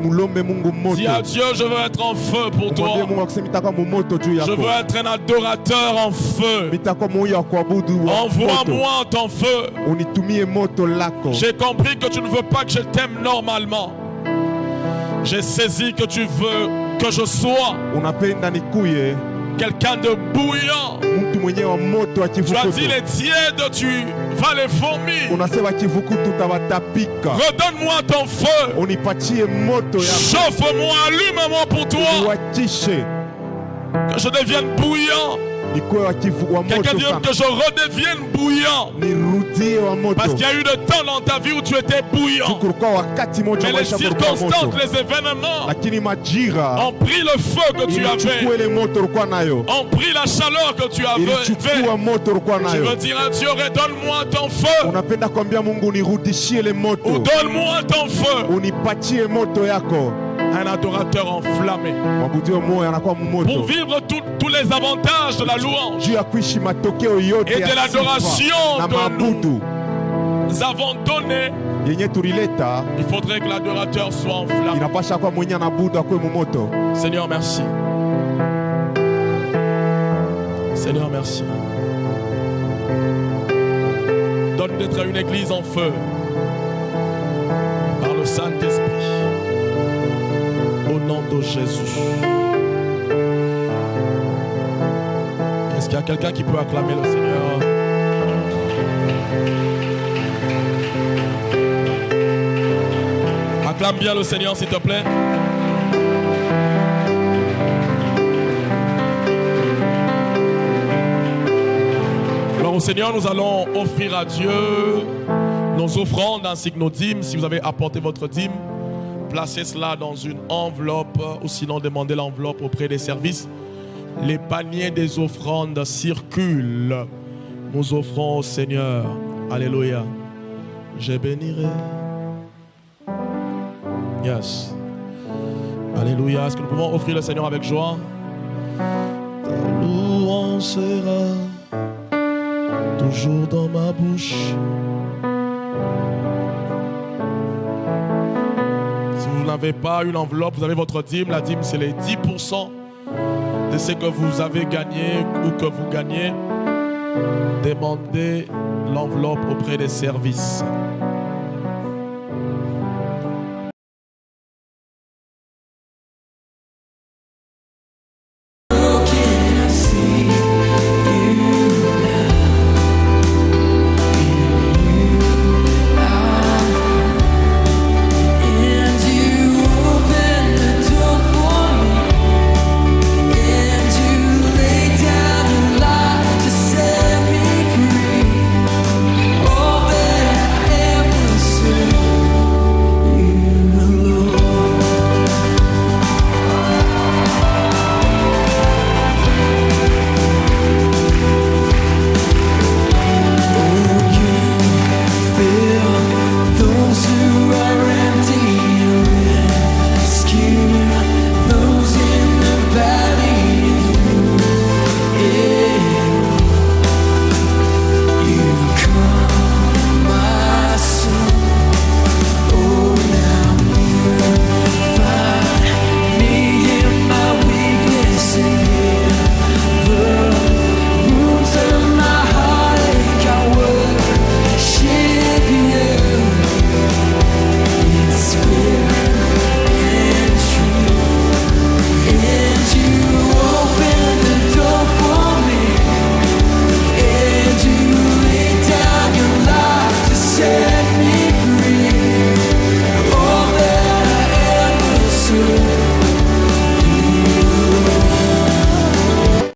S5: Mulombe Mungu moto.
S3: Dis à Dieu, je veux être en feu pour toi.
S5: Mwambie Mungu akusema itakuwa mumoto juu
S3: Je
S5: yako.
S3: veux être un adorateur en feu.
S5: Itakuwa moyo wa kuabudu wa moto.
S3: Envoie-moi ton feu.
S5: Unitumie moto lako.
S3: J'ai compris que tu ne veux pas que je t'aime normalement. J'ai saisi que tu veux que je sois
S5: Unapenda nikuye
S3: quelqu'un de bouillant.
S5: mtu mwenye wa moto wa
S3: Tu as
S5: kivukutu.
S3: dit les tièdes, tu vas les vomir.
S5: Unasema kivukutu tawatapika.
S3: Redonne-moi ton feu.
S5: Unipatie moto yako.
S3: Chauffe-moi, allume-moi pour toi.
S5: Uwachishe.
S3: Que je devienne bouillant.
S5: Nikuwe wa
S3: Quelqu'un
S5: moto
S3: dit
S5: sana.
S3: que je redevienne bouillant.
S5: Nirudie wa moto.
S3: Parce qu'il y a eu des temps dans ta vie où tu étais bouillant.
S5: Kulikuwa wakati moja
S3: Mais les
S5: maisha kulikuwa
S3: circonstances,
S5: moto.
S3: les événements
S5: Lakini majira
S3: ont pris le feu que tu avais,
S5: ilichukua ile moto ulikuwa nayo.
S3: ont pris la chaleur que tu avais.
S5: Ilichukua moto ulikuwa
S3: Je veux
S5: nayo.
S3: dire à Dieu, redonne-moi ton feu.
S5: Unapenda kuambia Mungu nirudishie ile
S3: Ou
S5: moto.
S3: donne-moi ton feu.
S5: Unipatie moto yako.
S3: Un adorateur enflammé.
S5: Mwabudio moyo anakuwa
S3: Pour
S5: mmoto.
S3: vivre tous les avantages de la louange
S5: Juu ya kuishi matokeo yote
S3: et
S5: ya
S3: de l'adoration
S5: sifa na
S3: que
S5: maabudu
S3: nous avons donné,
S5: yenye tulileta,
S3: il faudrait que l'adorateur soit enflammé.
S5: inapasha kwa mwenye anabudu akwe mumoto.
S3: Seigneur, merci. Seigneur, merci. Donne d'être une église en feu par le Saint-Esprit. Au nom de Jésus. Est-ce qu'il y a quelqu'un qui peut acclamer le Seigneur? Acclame bien le Seigneur, s'il te plaît. Alors au Seigneur, nous allons offrir à Dieu nos offrandes ainsi que nos dîmes. Si vous avez apporté votre dîme, placez cela dans une enveloppe ou sinon demandez l'enveloppe auprès des services. Les paniers des offrandes circulent. Nous offrons au Seigneur. Alléluia. Je bénirai. Yes. Alléluia. Est-ce que nous pouvons offrir le Seigneur avec joie? Ta louange sera toujours dans ma bouche. Si vous n'avez pas une enveloppe, vous avez votre dîme. La dîme, c'est les 10% de ce que vous avez gagné ou que vous gagnez. Demandez l'enveloppe auprès des services.